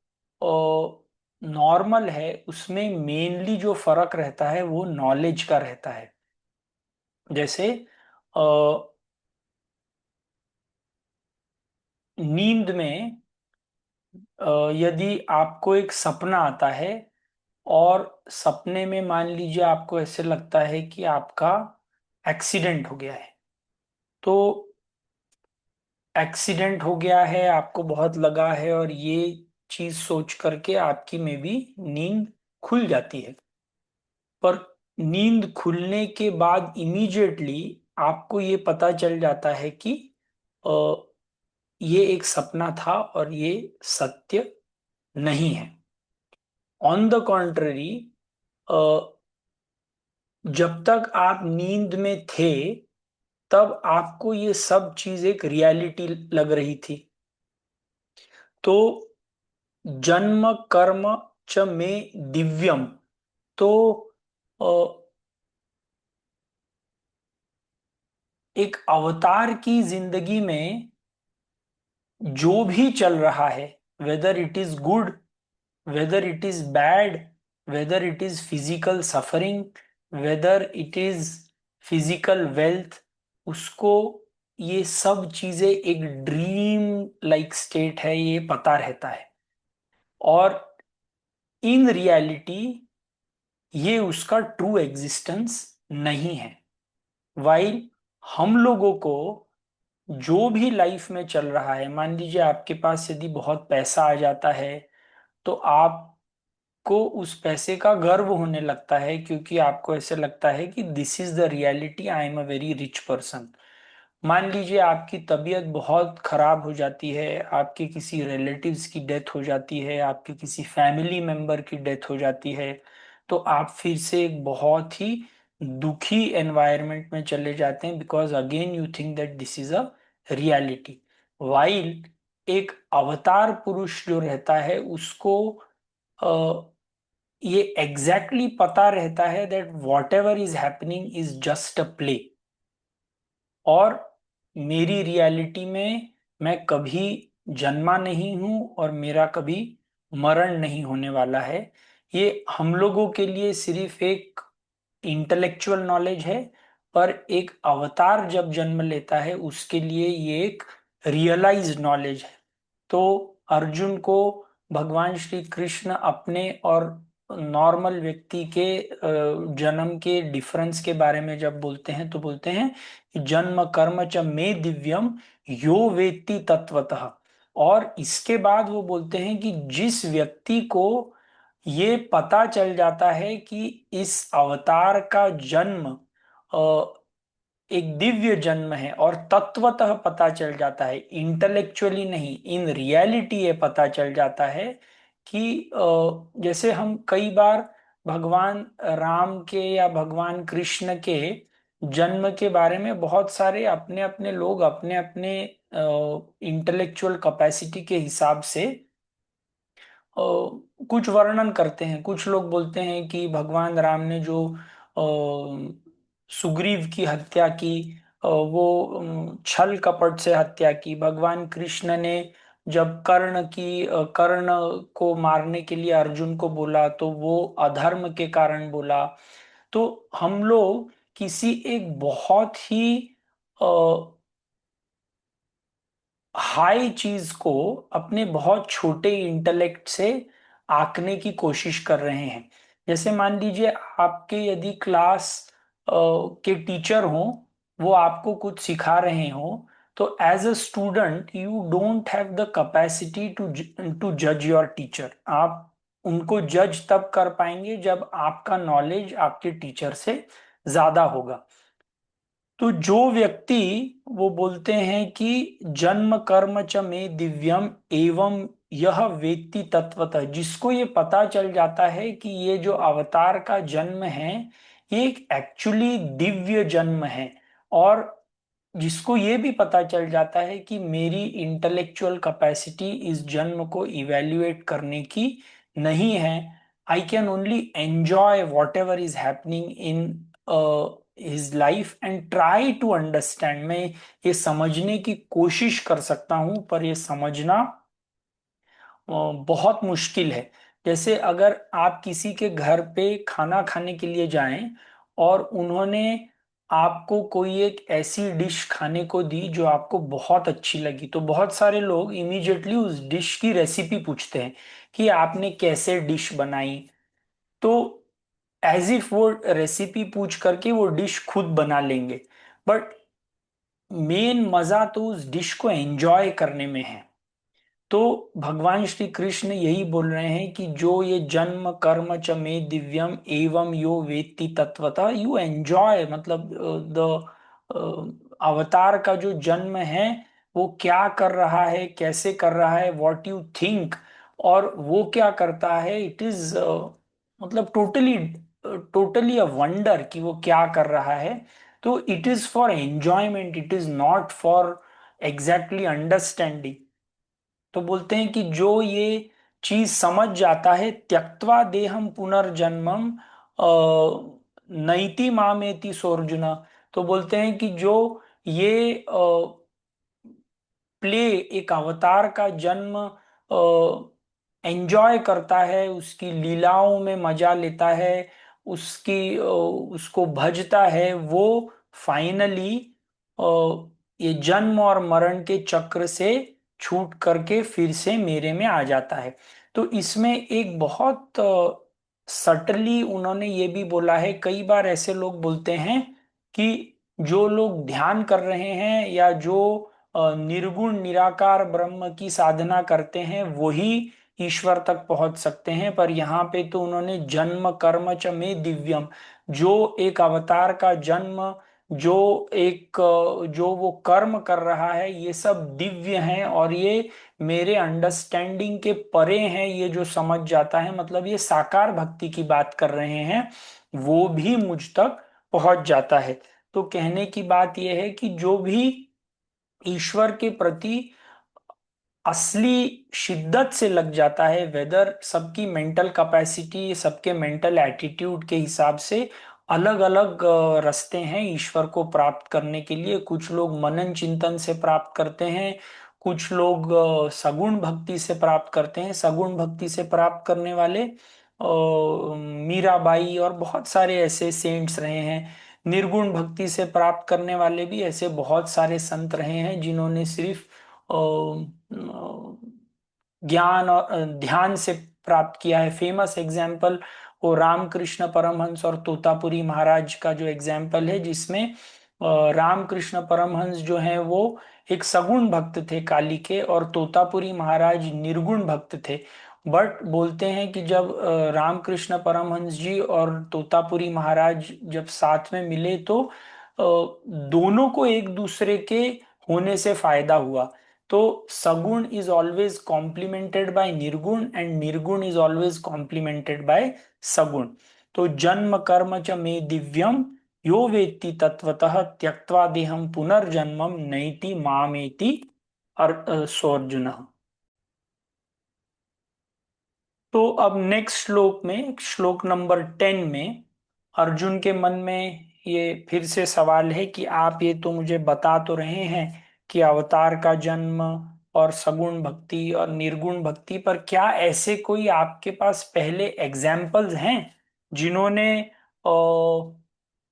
नॉर्मल है, उसमें मेनली जो फर्क रहता है वो नॉलेज का रहता है। जैसे अ, नींद में यदि आपको एक सपना आता है, और सपने में मान लीजिए आपको ऐसे लगता है कि आपका एक्सीडेंट हो गया है, तो एक्सीडेंट हो गया है, आपको बहुत लगा है, और ये चीज सोच करके आपकी में भी नींद खुल जाती है। पर नींद खुलने के बाद इमीडिएटली आपको ये पता चल जाता है कि अ, ये एक सपना था और ये सत्य नहीं है। ऑन द कॉन्ट्ररी, जब तक आप नींद में थे तब आपको ये सब चीज एक रियलिटी लग रही थी। तो जन्म कर्म च में दिव्यम, तो अ, एक अवतार की जिंदगी में जो भी चल रहा है, whether it is good, whether it is bad, whether it is physical suffering, whether it is physical wealth, उसको ये सब चीजें एक ड्रीम लाइक स्टेट है ये पता रहता है। और इन रियलिटी ये उसका ट्रू एग्जिस्टेंस नहीं है। वाइल हम लोगों को जो भी लाइफ में चल रहा है, मान लीजिए आपके पास यदि बहुत पैसा आ जाता है तो आपको उस पैसे का गर्व होने लगता है, क्योंकि आपको ऐसे लगता है कि this is the reality, I am a very rich person. मान लीजिए आपकी तबीयत बहुत खराब हो जाती है, आपके किसी रिलेटिव्स की डेथ हो जाती है, आपके किसी फैमिली मेंबर की डेथ हो जाती है, तो आप फिर से एक बहुत ही दुखी एनवायरनमेंट में चले जाते हैं, because again you think that this is a reality. While एक अवतार पुरुष जो रहता है उसको अ, ये एग्जैक्टली exactly पता रहता है that what ever is happening is just a play. और मेरी रियलिटी में मैं कभी जन्मा नहीं हूं और मेरा कभी मरण नहीं होने वाला है। ये हम लोगों के लिए सिर्फ एक इंटेलेक्चुअल नॉलेज है, पर एक अवतार जब जन्म लेता है उसके लिए ये एक रियलाइज्ड नॉलेज है। तो अर्जुन को भगवान श्री कृष्ण अपने और नॉर्मल व्यक्ति के जन्म के डिफरेंस के बारे में जब बोलते हैं तो बोलते हैं कि जन्म कर्म च में दिव्यम यो वेत्ति तत्वतः। और इसके बाद वो बोलते हैं कि जिस व्यक्ति को ये पता चल जाता है कि इस अवतार का जन्म एक दिव्य जन्म है, और तत्वतः पता चल जाता है, इंटेलेक्चुअली नहीं, इन रियलिटी ये पता चल जाता है कि जैसे हम कई बार भगवान राम के या भगवान कृष्ण के जन्म के बारे में बहुत सारे अपने अपने लोग अपने अपने इंटेलेक्चुअल कैपेसिटी के हिसाब से कुछ वर्णन करते हैं। कुछ लोग बोलते हैं कि भगवान राम ने जो सुग्रीव की हत्या की, वो छल कपट से हत्या की। भगवान कृष्ण ने जब कर्ण को मारने के लिए अर्जुन को बोला तो वो अधर्म के कारण बोला। तो हम लोग किसी एक बहुत ही हाई चीज को अपने बहुत छोटे इंटेलेक्ट से आंकने की कोशिश कर रहे हैं। जैसे मान लीजिए आपके यदि क्लास के टीचर हों, वो आपको कुछ सिखा रहे हों, तो as a student you don't have the capacity to जज योर टीचर। आप उनको जज तब कर पाएंगे जब आपका नॉलेज आपके टीचर से ज्यादा होगा। तो जो व्यक्ति वो बोलते हैं कि जन्म कर्म च में दिव्यम एवं यह वेत्ति तत्वतः, जिसको ये पता चल जाता है कि ये जो अवतार का जन्म है ये एक एक्चुअली दिव्य जन्म है, और जिसको ये भी पता चल जाता है कि मेरी इंटेलेक्चुअल कैपेसिटी इस जन्म को इवेल्युएट करने की नहीं है, I can only enjoy whatever is happening in his life and try to understand. मैं ये समझने की कोशिश कर सकता हूं, पर ये समझना बहुत मुश्किल है। जैसे अगर आप किसी के घर पे खाना खाने के लिए जाएं और उन्होंने आपको कोई एक ऐसी डिश खाने को दी जो आपको बहुत अच्छी लगी, तो बहुत सारे लोग इमीडिएटली उस डिश की रेसिपी पूछते हैं कि आपने कैसे डिश बनाई। तो एज इफ वो रेसिपी पूछ करके वो डिश खुद बना लेंगे, बट मेन मजा तो उस डिश को एंजॉय करने में है। तो भगवान श्री कृष्ण यही बोल रहे हैं कि जो ये जन्म कर्म च मे दिव्यम एवं यो वेत्ति तत्वतः, यू एंजॉय, मतलब द अवतार का जो जन्म है वो क्या कर रहा है, कैसे कर रहा है, व्हाट यू थिंक, और वो क्या करता है, इट इज मतलब टोटली टोटली अ वंडर कि वो क्या कर रहा है। तो it is for enjoyment, it is not for exactly understanding. तो बोलते हैं कि जो ये चीज समझ जाता है, त्यक्त्वा देहम पुनर्जन्मम नैति मामेति सोर्जुना। तो बोलते हैं कि जो ये प्ले, एक अवतार का जन्म एंजॉय करता है, उसकी लीलाओं में मजा लेता है, उसको भजता है, वो फाइनली ये जन्म और मरण के चक्र से छूट करके फिर से मेरे में आ जाता है। तो इसमें एक बहुत सटली उन्होंने ये भी बोला है, कई बार ऐसे लोग बोलते हैं कि जो लोग ध्यान कर रहे हैं या जो निर्गुण निराकार ब्रह्म की साधना करते हैं वही ईश्वर तक पहुंच सकते हैं। पर यहाँ पे तो उन्होंने जन्म कर्म च में दिव्यम, जो एक अवतार का जन्म, जो एक जो वो कर्म कर रहा है, ये सब दिव्य हैं और ये मेरे अंडरस्टैंडिंग के परे हैं। ये जो समझ जाता है, मतलब ये साकार भक्ति की बात कर रहे हैं, वो भी मुझ तक पहुंच जाता है। तो कहने की बात यह है कि जो भी ईश्वर के प्रति असली शिद्दत से लग जाता है, वेदर सबकी मेंटल कैपेसिटी, सबके मेंटल एटीट्यूड के हिसाब से अलग अलग रास्ते हैं ईश्वर को प्राप्त करने के लिए। कुछ लोग मनन चिंतन से प्राप्त करते हैं, कुछ लोग सगुण भक्ति से प्राप्त करते हैं। सगुण भक्ति से प्राप्त करने वाले मीराबाई और बहुत सारे ऐसे सेंट्स रहे हैं। निर्गुण भक्ति से प्राप्त करने वाले भी ऐसे बहुत सारे संत रहे हैं जिन्होंने सिर्फ ज्ञान और ध्यान से प्राप्त किया है। फेमस एग्जाम्पल वो रामकृष्ण परमहंस और तोतापुरी महाराज का जो एग्जाम्पल है, जिसमें रामकृष्ण परमहंस जो है वो एक सगुण भक्त थे काली के, और तोतापुरी महाराज निर्गुण भक्त थे। बट बोलते हैं कि जब रामकृष्ण परमहंस जी और तोतापुरी महाराज जब साथ में मिले, तो दोनों को एक दूसरे के होने से फायदा हुआ। तो सगुण इज ऑलवेज कॉम्प्लीमेंटेड बाय निर्गुण एंड निर्गुण इज ऑलवेज कॉम्प्लीमेंटेड बाय सगुण। तो जन्म कर्म च मे दिव्यम यो वेत्ति तत्वतः त्यक्त्वा देहम पुनर्जन्मम नैति मामेति सोऽर्जुन। तो अब नेक्स्ट श्लोक में, श्लोक नंबर 10 में, अर्जुन के मन में ये फिर से सवाल है कि आप ये तो मुझे बता तो रहे हैं कि अवतार का जन्म और सगुण भक्ति और निर्गुण भक्ति, पर क्या ऐसे कोई आपके पास पहले एग्जाम्पल्स हैं जिन्होंने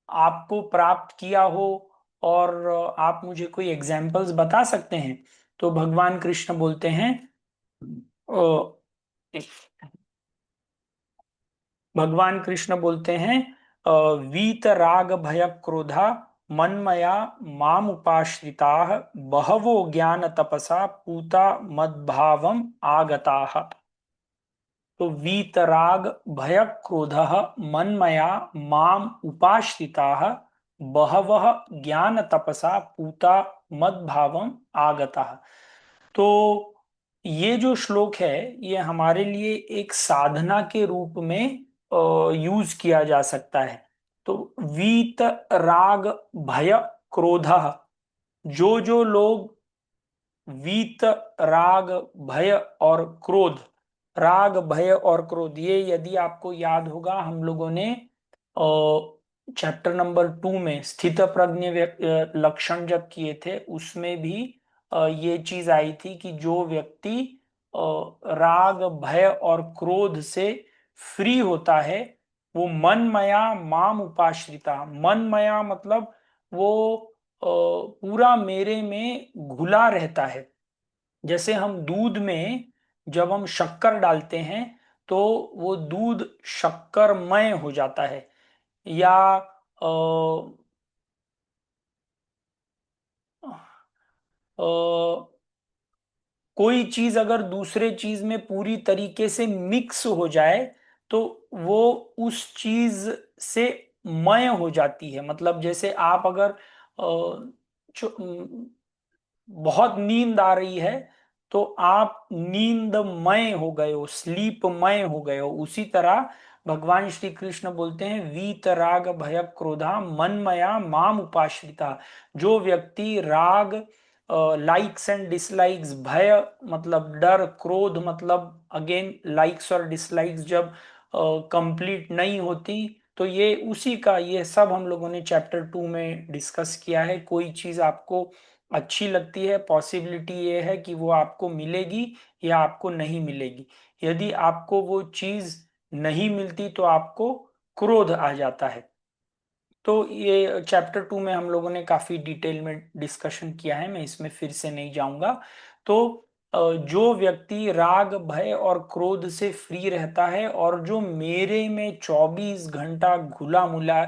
आपको प्राप्त किया हो, और आप मुझे कोई एग्जाम्पल्स बता सकते हैं? तो भगवान कृष्ण बोलते हैं, अ, भगवान कृष्ण बोलते हैं, वीत राग भय क्रोधा मन्मया माम उपाश्रिताः बहवो ज्ञान तपसा पूता मद्भावम आगताः। तो वीतराग भय क्रोध मन्मया माम उपाश्रिताः बहवः ज्ञान तपसा पूता मद्भावम आगताः। तो ये जो श्लोक है, ये हमारे लिए एक साधना के रूप में यूज किया जा सकता है। तो वीत राग भय क्रोध, जो जो लोग वीत राग भय और क्रोध, राग भय और क्रोध, ये यदि आपको याद होगा हम लोगों ने चैप्टर नंबर 2 में स्थित प्रज्ञ लक्षण जब किए थे, उसमें भी ये चीज आई थी कि जो व्यक्ति राग भय और क्रोध से फ्री होता है, वो मनमया माम उपाश्रिता। मनमया मतलब वो पूरा मेरे में घुला रहता है। जैसे हम दूध में जब हम शक्कर डालते हैं, तो वो दूध शक्करमय हो जाता है। या अ, कोई चीज अगर दूसरे चीज में पूरी तरीके से मिक्स हो जाए, तो वो उस चीज से मय हो जाती है। मतलब जैसे आप अगर बहुत नींद आ रही है, तो आप नींदमय हो गए हो, स्लीपमय हो गए हो। उसी तरह भगवान श्री कृष्ण बोलते हैं वीत राग भय क्रोधा मनमया माम उपाश्रिता। जो व्यक्ति राग, लाइक्स एंड डिसलाइक्स, भय मतलब डर, क्रोध मतलब अगेन लाइक्स और डिसलाइक्स जब कंप्लीट नहीं होती, तो ये उसी का, ये सब हम लोगों ने चैप्टर 2 में डिस्कस किया है। कोई चीज आपको अच्छी लगती है, पॉसिबिलिटी ये है कि वो आपको मिलेगी या आपको नहीं मिलेगी। यदि आपको वो चीज नहीं मिलती तो आपको क्रोध आ जाता है। तो ये चैप्टर 2 में हम लोगों ने काफी डिटेल में डिस्कशन किया है, मैं इसमें फिर से नहीं जाऊंगा। तो जो व्यक्ति राग भय और क्रोध से फ्री रहता है और जो मेरे में 24 घंटा घुला मुला,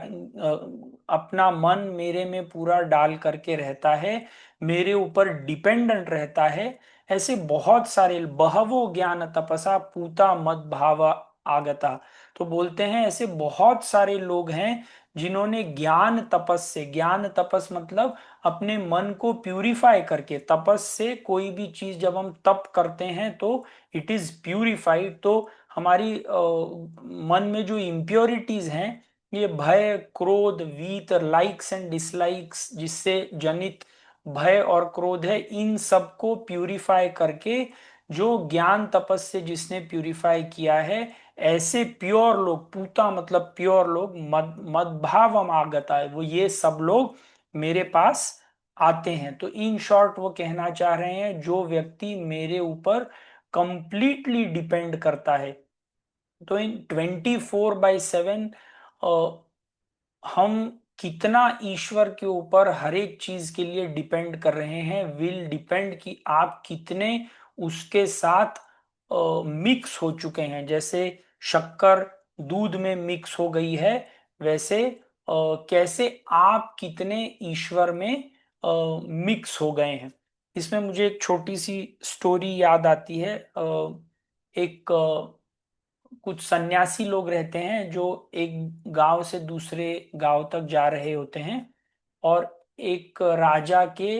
अपना मन मेरे में पूरा डाल करके रहता है, मेरे ऊपर डिपेंडेंट रहता है, ऐसे बहुत सारे, बहवो ज्ञान तपसा पूता मद भाव आगता। तो बोलते हैं ऐसे बहुत सारे लोग हैं जिन्होंने ज्ञान तपस से, ज्ञान तपस मतलब अपने मन को प्यूरिफाई करके, तपस से कोई भी चीज जब हम तप करते हैं तो इट इज प्यूरिफाइड। तो हमारी मन में जो इम्प्योरिटीज हैं, ये भय क्रोध वीत लाइक्स एंड डिसलाइक्स जिससे जनित भय और क्रोध है, इन सबको प्यूरिफाई करके, जो ज्ञान तपस से जिसने प्यूरिफाई किया है, ऐसे प्योर लोग, पूता मतलब प्योर लोग, मद मदभावम आगता है, वो ये सब लोग मेरे पास आते हैं। तो इन शॉर्ट वो कहना चाह रहे हैं जो व्यक्ति मेरे ऊपर कंप्लीटली डिपेंड करता है। तो इन 24/7 हम कितना ईश्वर के ऊपर हर एक चीज के लिए डिपेंड कर रहे हैं, विल डिपेंड कि आप कितने उसके साथ मिक्स हो चुके हैं। जैसे शक्कर दूध में मिक्स हो गई है, वैसे कैसे आप कितने ईश्वर में मिक्स हो गए हैं। इसमें मुझे एक छोटी सी स्टोरी याद आती है। एक कुछ सन्यासी लोग रहते हैं जो एक गांव से दूसरे गांव तक जा रहे होते हैं, और एक राजा के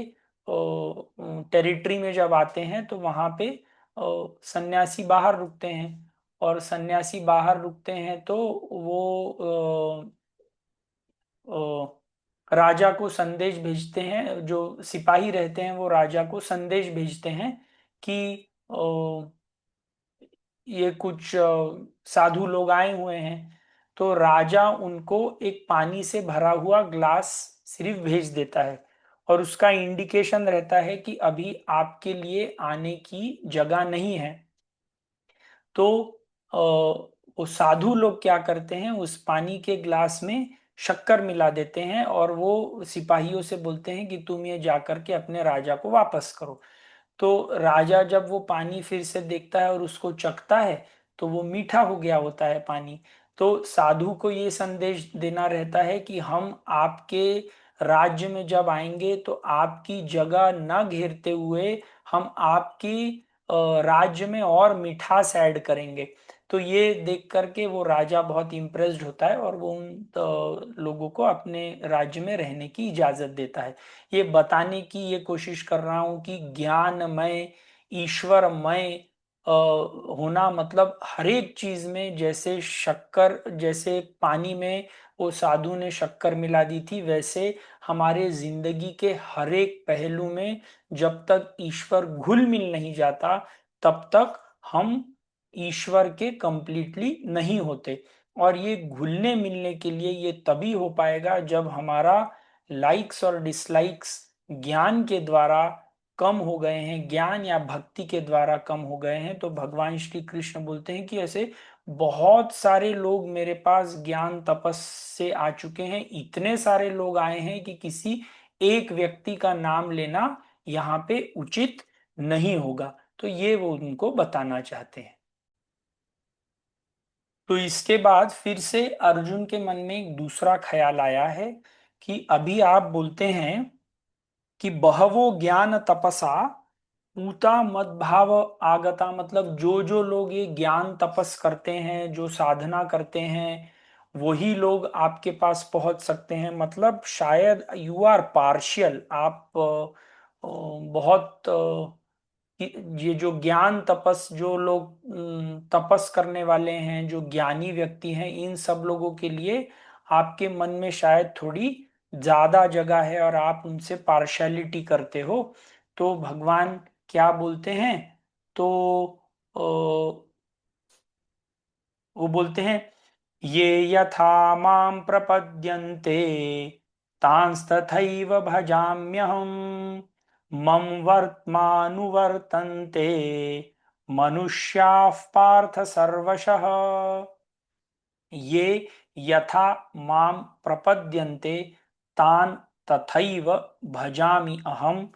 टेरिटरी में जब आते हैं तो वहां पे सन्यासी बाहर रुकते हैं। और सन्यासी बाहर रुकते हैं तो वो राजा को संदेश भेजते हैं, जो सिपाही रहते हैं वो राजा को संदेश भेजते हैं कि ये कुछ साधु लोग आए हुए हैं। तो राजा उनको एक पानी से भरा हुआ ग्लास सिर्फ भेज देता है, और उसका इंडिकेशन रहता है कि अभी आपके लिए आने की जगह नहीं है। तो वो साधु लोग क्या करते हैं, उस पानी के ग्लास में शक्कर मिला देते हैं और वो सिपाहियों से बोलते हैं कि तुम ये जाकर के अपने राजा को वापस करो। तो राजा जब वो पानी फिर से देखता है और उसको चखता है, तो वो मीठा हो गया होता है पानी। तो साधु को ये संदेश देना रहता है कि हम आपके राज्य में जब आएंगे तो आपकी जगह न घेरते हुए हम आपकी राज्य में और मिठास ऐड करेंगे। तो ये देख करके वो राजा बहुत इम्प्रेस्ड होता है और वो उन लोगों को अपने राज्य में रहने की इजाजत देता है। ये बताने की ये कोशिश कर रहा हूं कि ज्ञानमय, ईश्वरमय होना मतलब हर एक चीज में, जैसे शक्कर, जैसे पानी में वो साधु ने शक्कर मिला दी थी, वैसे हमारे जिंदगी के हर एक पहलू में जब तक ईश्वर घुल मिल नहीं जाता, तब तक हम ईश्वर के कंप्लीटली नहीं होते। और ये घुलने मिलने के लिए ये तभी हो पाएगा जब हमारा लाइक्स और डिसलाइक्स ज्ञान के द्वारा कम हो गए हैं, ज्ञान या भक्ति के द्वारा कम हो गए हैं। तो भगवान श्री कृष्ण बोलते हैं कि ऐसे बहुत सारे लोग मेरे पास ज्ञान तपस से आ चुके हैं, इतने सारे लोग आए हैं कि किसी एक व्यक्ति का नाम लेना यहाँ पे उचित नहीं होगा। तो ये वो उनको बताना चाहते हैं। तो इसके बाद फिर से अर्जुन के मन में एक दूसरा ख्याल आया है कि अभी आप बोलते हैं कि बहवो ज्ञान तपसा पूता मद्भाव आगता, मतलब जो जो लोग ये ज्ञान तपस करते हैं, जो साधना करते हैं, वही लोग आपके पास पहुंच सकते हैं। मतलब शायद यू आर पार्शियल, आप बहुत कि ये जो ज्ञान तपस, जो लोग तपस करने वाले हैं, जो ज्ञानी व्यक्ति हैं, इन सब लोगों के लिए आपके मन में शायद थोड़ी ज्यादा जगह है और आप उनसे पार्शलिटी करते हो। तो भगवान क्या बोलते हैं? तो वो बोलते हैं, ये यथा मां प्रपद्यन्ते तांस्तथैव भजाम्यहम् मम वर्त्मानुवर्तन्ते मनुष्याः पार्थ सर्वशः। ये यथा मां प्रपद्यन्ते तान् तथैव भजामि अहम्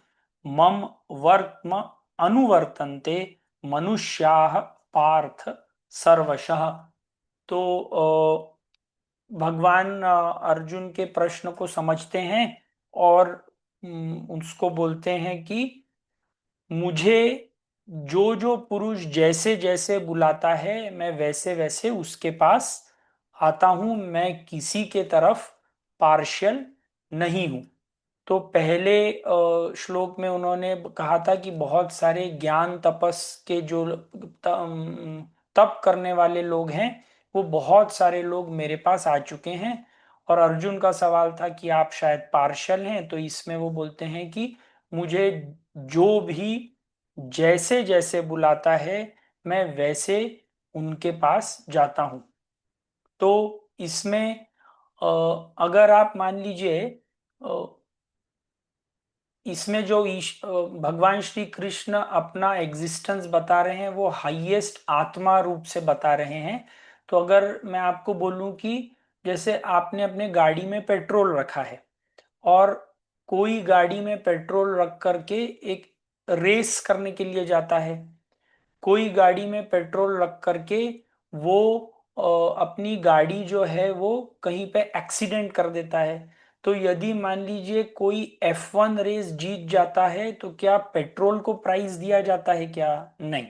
मम वर्त्म अनुवर्तन्ते मनुष्याः पार्थ सर्वशः। तो भगवान अर्जुन के प्रश्न को समझते हैं और उसको बोलते हैं कि मुझे जो जो पुरुष जैसे जैसे बुलाता है मैं वैसे वैसे उसके पास आता हूं, मैं किसी के तरफ पार्शियल नहीं हूं। तो पहले श्लोक में उन्होंने कहा था कि बहुत सारे ज्ञान तपस के जो तप करने वाले लोग हैं, वो बहुत सारे लोग मेरे पास आ चुके हैं। और अर्जुन का सवाल था कि आप शायद पार्शल हैं, तो इसमें वो बोलते हैं कि मुझे जो भी जैसे जैसे बुलाता है मैं वैसे उनके पास जाता हूं। तो इसमें अगर आप मान लीजिए, इसमें जो भगवान श्री कृष्ण अपना एग्जिस्टेंस बता रहे हैं वो हाईएस्ट आत्मा रूप से बता रहे हैं। तो अगर मैं आपको बोलूं कि जैसे आपने अपने गाड़ी में पेट्रोल रखा है और कोई गाड़ी में पेट्रोल रख करके एक रेस करने के लिए जाता है, कोई गाड़ी में पेट्रोल रख करके वो अपनी गाड़ी जो है वो कहीं पे एक्सीडेंट कर देता है। तो यदि मान लीजिए कोई F1 रेस जीत जाता है तो क्या पेट्रोल को प्राइज दिया जाता है क्या? नहीं।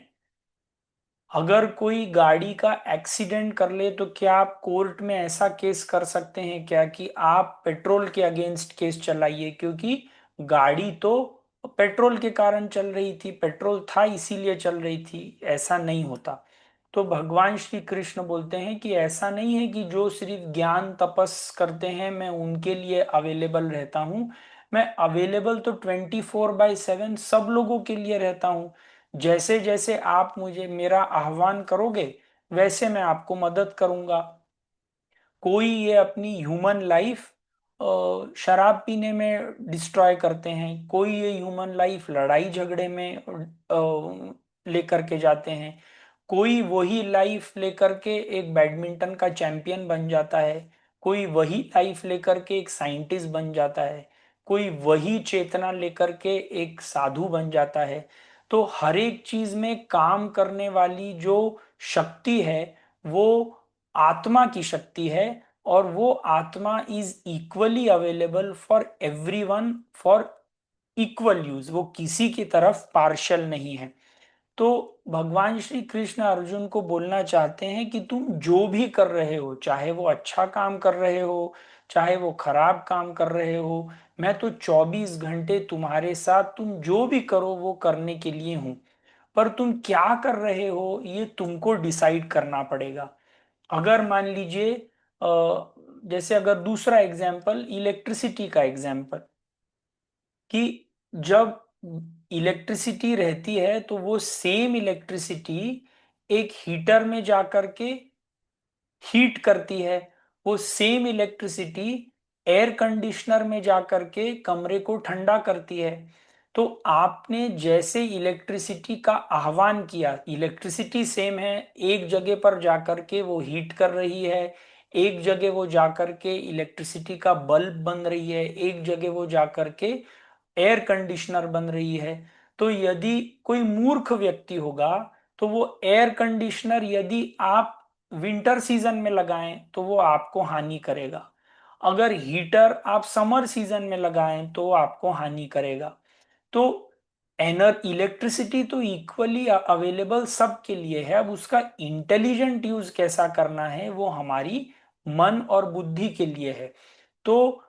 अगर कोई गाड़ी का एक्सीडेंट कर ले तो क्या आप कोर्ट में ऐसा केस कर सकते हैं क्या कि आप पेट्रोल के अगेंस्ट केस चलाइए, क्योंकि गाड़ी तो पेट्रोल के कारण चल रही थी, पेट्रोल था इसीलिए चल रही थी? ऐसा नहीं होता। तो भगवान श्री कृष्ण बोलते हैं कि ऐसा नहीं है कि जो सिर्फ ज्ञान तपस करते हैं मैं उनके लिए अवेलेबल रहता हूं। मैं अवेलेबल तो 24/7 सब लोगों के लिए रहता हूं। जैसे जैसे आप मुझे मेरा आह्वान करोगे वैसे मैं आपको मदद करूंगा। कोई ये अपनी ह्यूमन लाइफ शराब पीने में डिस्ट्रॉय करते हैं, कोई ये ह्यूमन लाइफ लड़ाई झगड़े में लेकर के जाते हैं, कोई वही लाइफ लेकर के एक बैडमिंटन का चैंपियन बन जाता है, कोई वही लाइफ लेकर के एक साइंटिस्ट बन जाता है, कोई वही चेतना लेकर के एक साधु बन जाता है। तो हर एक चीज में काम करने वाली जो शक्ति है वो आत्मा की शक्ति है, और वो आत्मा is equally available for everyone for equal use, वो किसी की तरफ पार्शल नहीं है। तो भगवान श्री कृष्ण अर्जुन को बोलना चाहते हैं कि तुम जो भी कर रहे हो, चाहे वो अच्छा काम कर रहे हो चाहे वो खराब काम कर रहे हो, मैं तो 24 घंटे तुम्हारे साथ, तुम जो भी करो वो करने के लिए हूं। पर तुम क्या कर रहे हो ये तुमको डिसाइड करना पड़ेगा। अगर मान लीजिए जैसे अगर दूसरा एग्जाम्पल इलेक्ट्रिसिटी का एग्जाम्पल, कि जब इलेक्ट्रिसिटी रहती है तो वो सेम इलेक्ट्रिसिटी एक हीटर में जाकर के हीट करती है, वो सेम इलेक्ट्रिसिटी एयर कंडीशनर में जाकर के कमरे को ठंडा करती है। तो आपने जैसे इलेक्ट्रिसिटी का आह्वान किया, इलेक्ट्रिसिटी सेम है, एक जगह पर जाकर के वो हीट कर रही है, एक जगह वो जाकर के इलेक्ट्रिसिटी का बल्ब बन रही है, एक जगह वो जाकर के एयर कंडीशनर बन रही है। तो यदि कोई मूर्ख व्यक्ति होगा तो वो एयर कंडीशनर यदि आप विंटर सीजन में लगाएं तो वो आपको हानि करेगा, अगर हीटर आप समर सीजन में लगाएं तो आपको हानि करेगा। तो एनर इलेक्ट्रिसिटी तो इक्वली अवेलेबल सबके लिए है, अब उसका इंटेलिजेंट यूज कैसा करना है वो हमारी मन और बुद्धि के लिए है। तो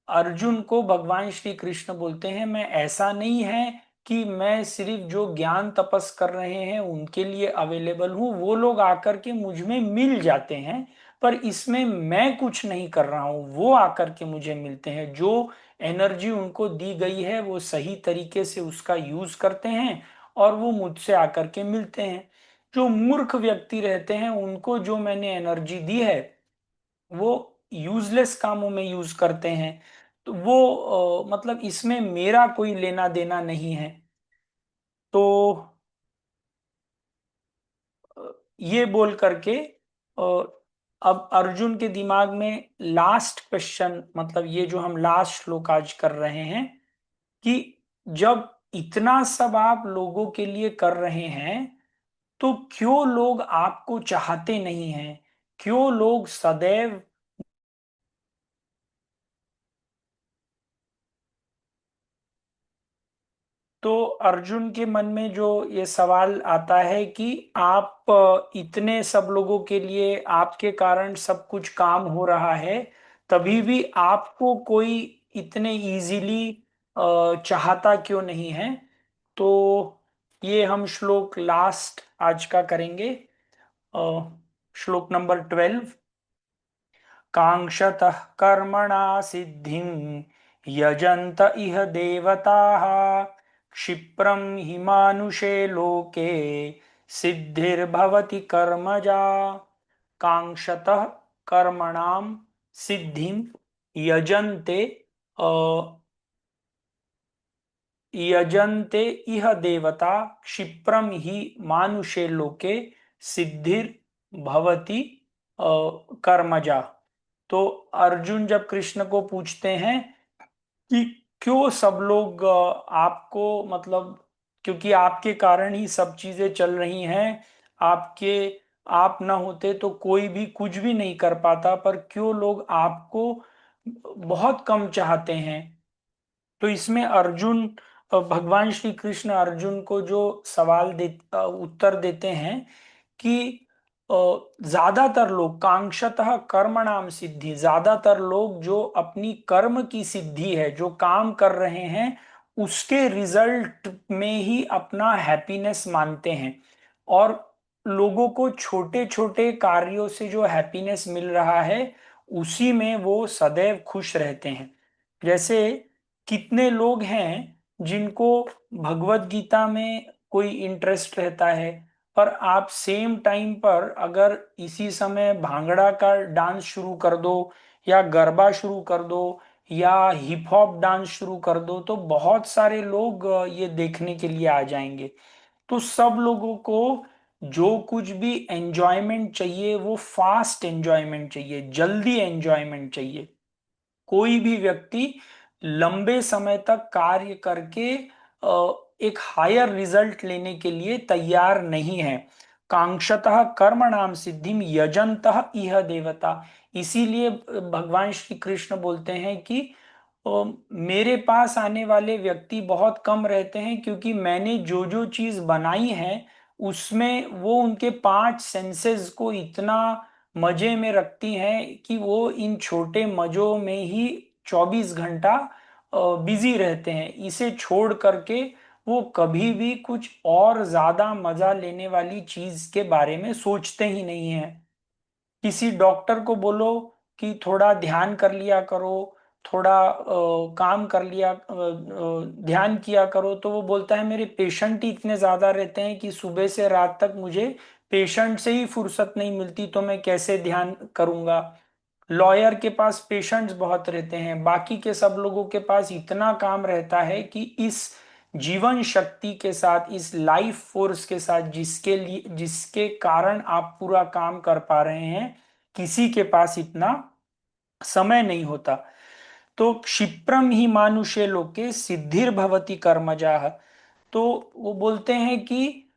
अर्जुन को भगवान श्री कृष्ण बोलते हैं मैं ऐसा नहीं है कि मैं सिर्फ जो ज्ञान तपस कर रहे हैं उनके लिए अवेलेबल हूं, वो लोग आकर के मुझ में मिल जाते हैं। पर इसमें मैं कुछ नहीं कर रहा हूं, वो आकर के मुझे मिलते हैं। जो एनर्जी उनको दी गई है वो सही तरीके से उसका यूज करते हैं और वो मुझसे आकर के मिलते हैं। जो मूर्ख व्यक्ति रहते हैं उनको जो मैंने एनर्जी दी है वो यूजलेस कामों में यूज करते हैं। तो वो मतलब इसमें मेरा कोई लेना देना नहीं है। तो ये बोल करके अब अर्जुन के दिमाग में लास्ट क्वेश्चन, मतलब ये जो हम लास्ट श्लोक आज कर रहे हैं, कि जब इतना सब आप लोगों के लिए कर रहे हैं तो क्यों लोग आपको चाहते नहीं हैं, क्यों लोग सदैव। तो अर्जुन के मन में जो ये सवाल आता है कि आप इतने सब लोगों के लिए आपके कारण सब कुछ काम हो रहा है, तभी भी आपको कोई इतने इजीली चाहता क्यों नहीं है। तो ये हम श्लोक लास्ट आज का करेंगे। श्लोक नंबर 12। कांक्षतः कर्मणा सिद्धिं यजन्त इह देवताः क्षिप्रं हि मानुषे लोके सिद्धिर्भवति कर्मजा। कांक्षतः कर्मणां सिद्धिं यजन्ते यजन्ते इह देवता क्षिप्रम ही मानुषे लोके सिद्धिर भवति कर्मजा। तो अर्जुन जब कृष्ण को पूछते हैं कि क्यों सब लोग आपको, मतलब क्योंकि आपके कारण ही सब चीजें चल रही हैं, आपके आप ना होते तो कोई भी कुछ भी नहीं कर पाता, पर क्यों लोग आपको बहुत कम चाहते हैं। तो इसमें अर्जुन, भगवान श्री कृष्ण अर्जुन को जो सवाल उत्तर देते हैं कि अ, ज्यादातर लोग कांक्षतः कर्मणाम सिद्धि, ज्यादातर लोग जो अपनी कर्म की सिद्धि है, जो काम कर रहे हैं उसके रिजल्ट में ही अपना हैप्पीनेस मानते हैं। और लोगों को छोटे छोटे कार्यों से जो हैप्पीनेस मिल रहा है उसी में वो सदैव खुश रहते हैं। जैसे कितने लोग हैं जिनको भगवत गीता में कोई इंटरेस्ट रहता है, पर आप सेम टाइम पर अगर इसी समय भांगड़ा का डांस शुरू कर दो या गरबा शुरू कर दो या हिप हॉप डांस शुरू कर दो तो बहुत सारे लोग ये देखने के लिए आ जाएंगे। तो सब लोगों को जो कुछ भी एंजॉयमेंट चाहिए वो फास्ट एंजॉयमेंट चाहिए, जल्दी एंजॉयमेंट चाहिए। कोई भी व्यक्ति लंबे समय तक कार्य करके एक हायर रिजल्ट लेने के लिए तैयार नहीं है। कांक्षतः कर्मणाम सिद्धिम यजंतः इह देवता। इसीलिए भगवान श्री कृष्ण बोलते हैं कि मेरे पास आने वाले व्यक्ति बहुत कम रहते हैं, क्योंकि मैंने जो जो चीज बनाई है उसमें वो उनके पांच सेंसेस को इतना मजे में रखती हैं कि वो इन छोटे मजों में ही 24 घंटा बिजी रहते हैं। इसे छोड़ करके वो कभी भी कुछ और ज्यादा मजा लेने वाली चीज के बारे में सोचते ही नहीं है। किसी डॉक्टर को बोलो कि थोड़ा ध्यान कर लिया करो, थोड़ा काम कर लिया, ध्यान किया करो, तो वो बोलता है मेरे पेशेंट ही इतने ज्यादा रहते हैं कि सुबह से रात तक मुझे पेशेंट से ही फुर्सत नहीं मिलती, तो मैं कैसे ध्यान करूंगा। लॉयर के पास पेशेंट्स बहुत रहते हैं, बाकी के सब लोगों के पास इतना काम रहता है कि इस जीवन शक्ति के साथ, इस लाइफ फोर्स के साथ जिसके लिए, जिसके कारण आप पूरा काम कर पा रहे हैं, किसी के पास इतना समय नहीं होता। तो क्षिप्रम ही मानुषे लोके सिद्धिर भवति कर्मजाः। तो वो बोलते हैं कि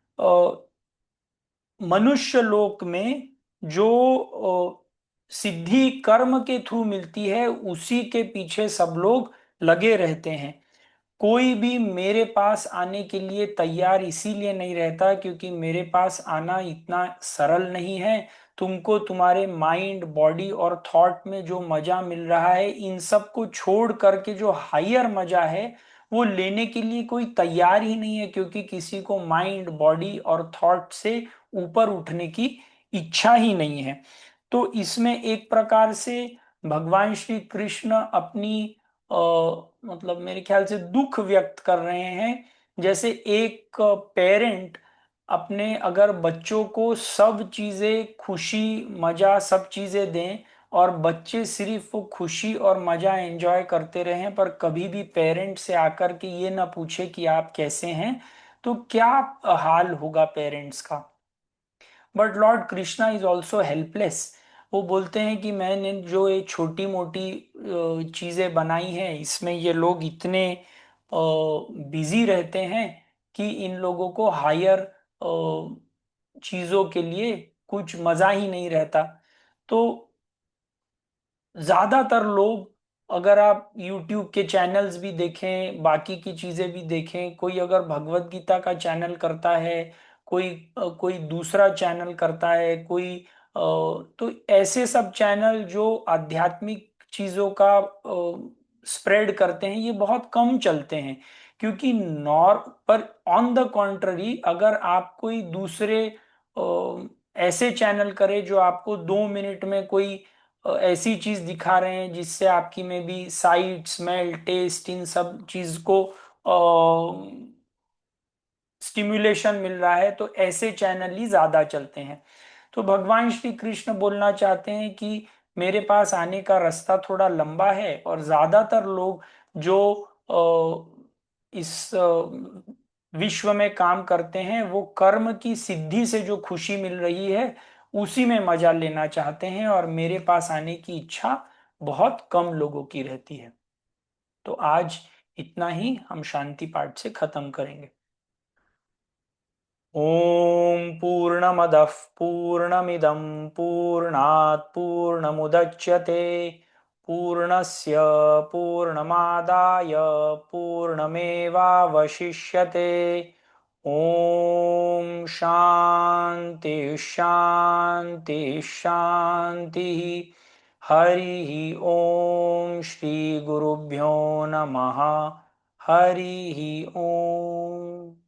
मनुष्य लोक में जो सिद्धि कर्म के थ्रू मिलती है उसी के पीछे सब लोग लगे रहते हैं। कोई भी मेरे पास आने के लिए तैयार इसीलिए नहीं रहता क्योंकि मेरे पास आना इतना सरल नहीं है। तुमको तुम्हारे माइंड, बॉडी और थॉट में जो मजा मिल रहा है इन सब को छोड़ करके जो हायर मजा है वो लेने के लिए कोई तैयार ही नहीं है, क्योंकि किसी को माइंड, बॉडी और थॉट से ऊपर उठने की इच्छा ही नहीं है। तो इसमें एक प्रकार से भगवान श्री कृष्ण अपनी अ, मतलब मेरे ख्याल से दुख व्यक्त कर रहे हैं। जैसे एक पेरेंट अपने अगर बच्चों को सब चीजें, खुशी, मजा, सब चीजें दें, और बच्चे सिर्फ वो खुशी और मजा एंजॉय करते रहें, पर कभी भी पेरेंट से आकर के ये ना पूछे कि आप कैसे हैं, तो क्या हाल होगा पेरेंट्स का। But Lord Krishna is also helpless. वो बोलते हैं कि मैंने जो ये छोटी मोटी चीजें बनाई हैं, इसमें ये लोग इतने बिजी रहते हैं कि इन लोगों को हायर चीजों के लिए कुछ मजा ही नहीं रहता। तो ज्यादातर लोग, अगर आप YouTube के चैनल्स भी देखें, बाकी की चीजें भी देखें, कोई अगर भगवत गीता का चैनल करता है, कोई कोई दूसरा चैनल करता है, कोई तो ऐसे सब चैनल जो आध्यात्मिक चीजों का स्प्रेड करते हैं, ये बहुत कम चलते हैं। क्योंकि नॉर पर ऑन द कॉन्ट्ररी, अगर आप कोई दूसरे ऐसे चैनल करे जो आपको 2 मिनट में कोई ऐसी चीज दिखा रहे हैं जिससे आपकी में भी साइट, स्मेल, टेस्ट, इन सब चीज को स्टिम्युलेशन मिल रहा है, तो ऐसे चैनल ही ज्यादा चलते हैं। तो भगवान श्री कृष्ण बोलना चाहते हैं कि मेरे पास आने का रास्ता थोड़ा लंबा है, और ज्यादातर लोग जो इस विश्व में काम करते हैं, वो कर्म की सिद्धि से जो खुशी मिल रही है उसी में मजा लेना चाहते हैं, और मेरे पास आने की इच्छा बहुत कम लोगों की रहती है। तो आज इतना ही, हम शांति पाठ से खत्म करेंगे। ॐ पूर्णमदः पूर्णमिदं पूर्णात् पूर्णमुदच्यते पूर्णस्य पूर्णमादाय पूर्णमेवावशिष्यते। ॐ शान्ति शान्ति शान्तिः। हरिः ॐ श्री गुरुभ्यो नमः। हरिः ॐ।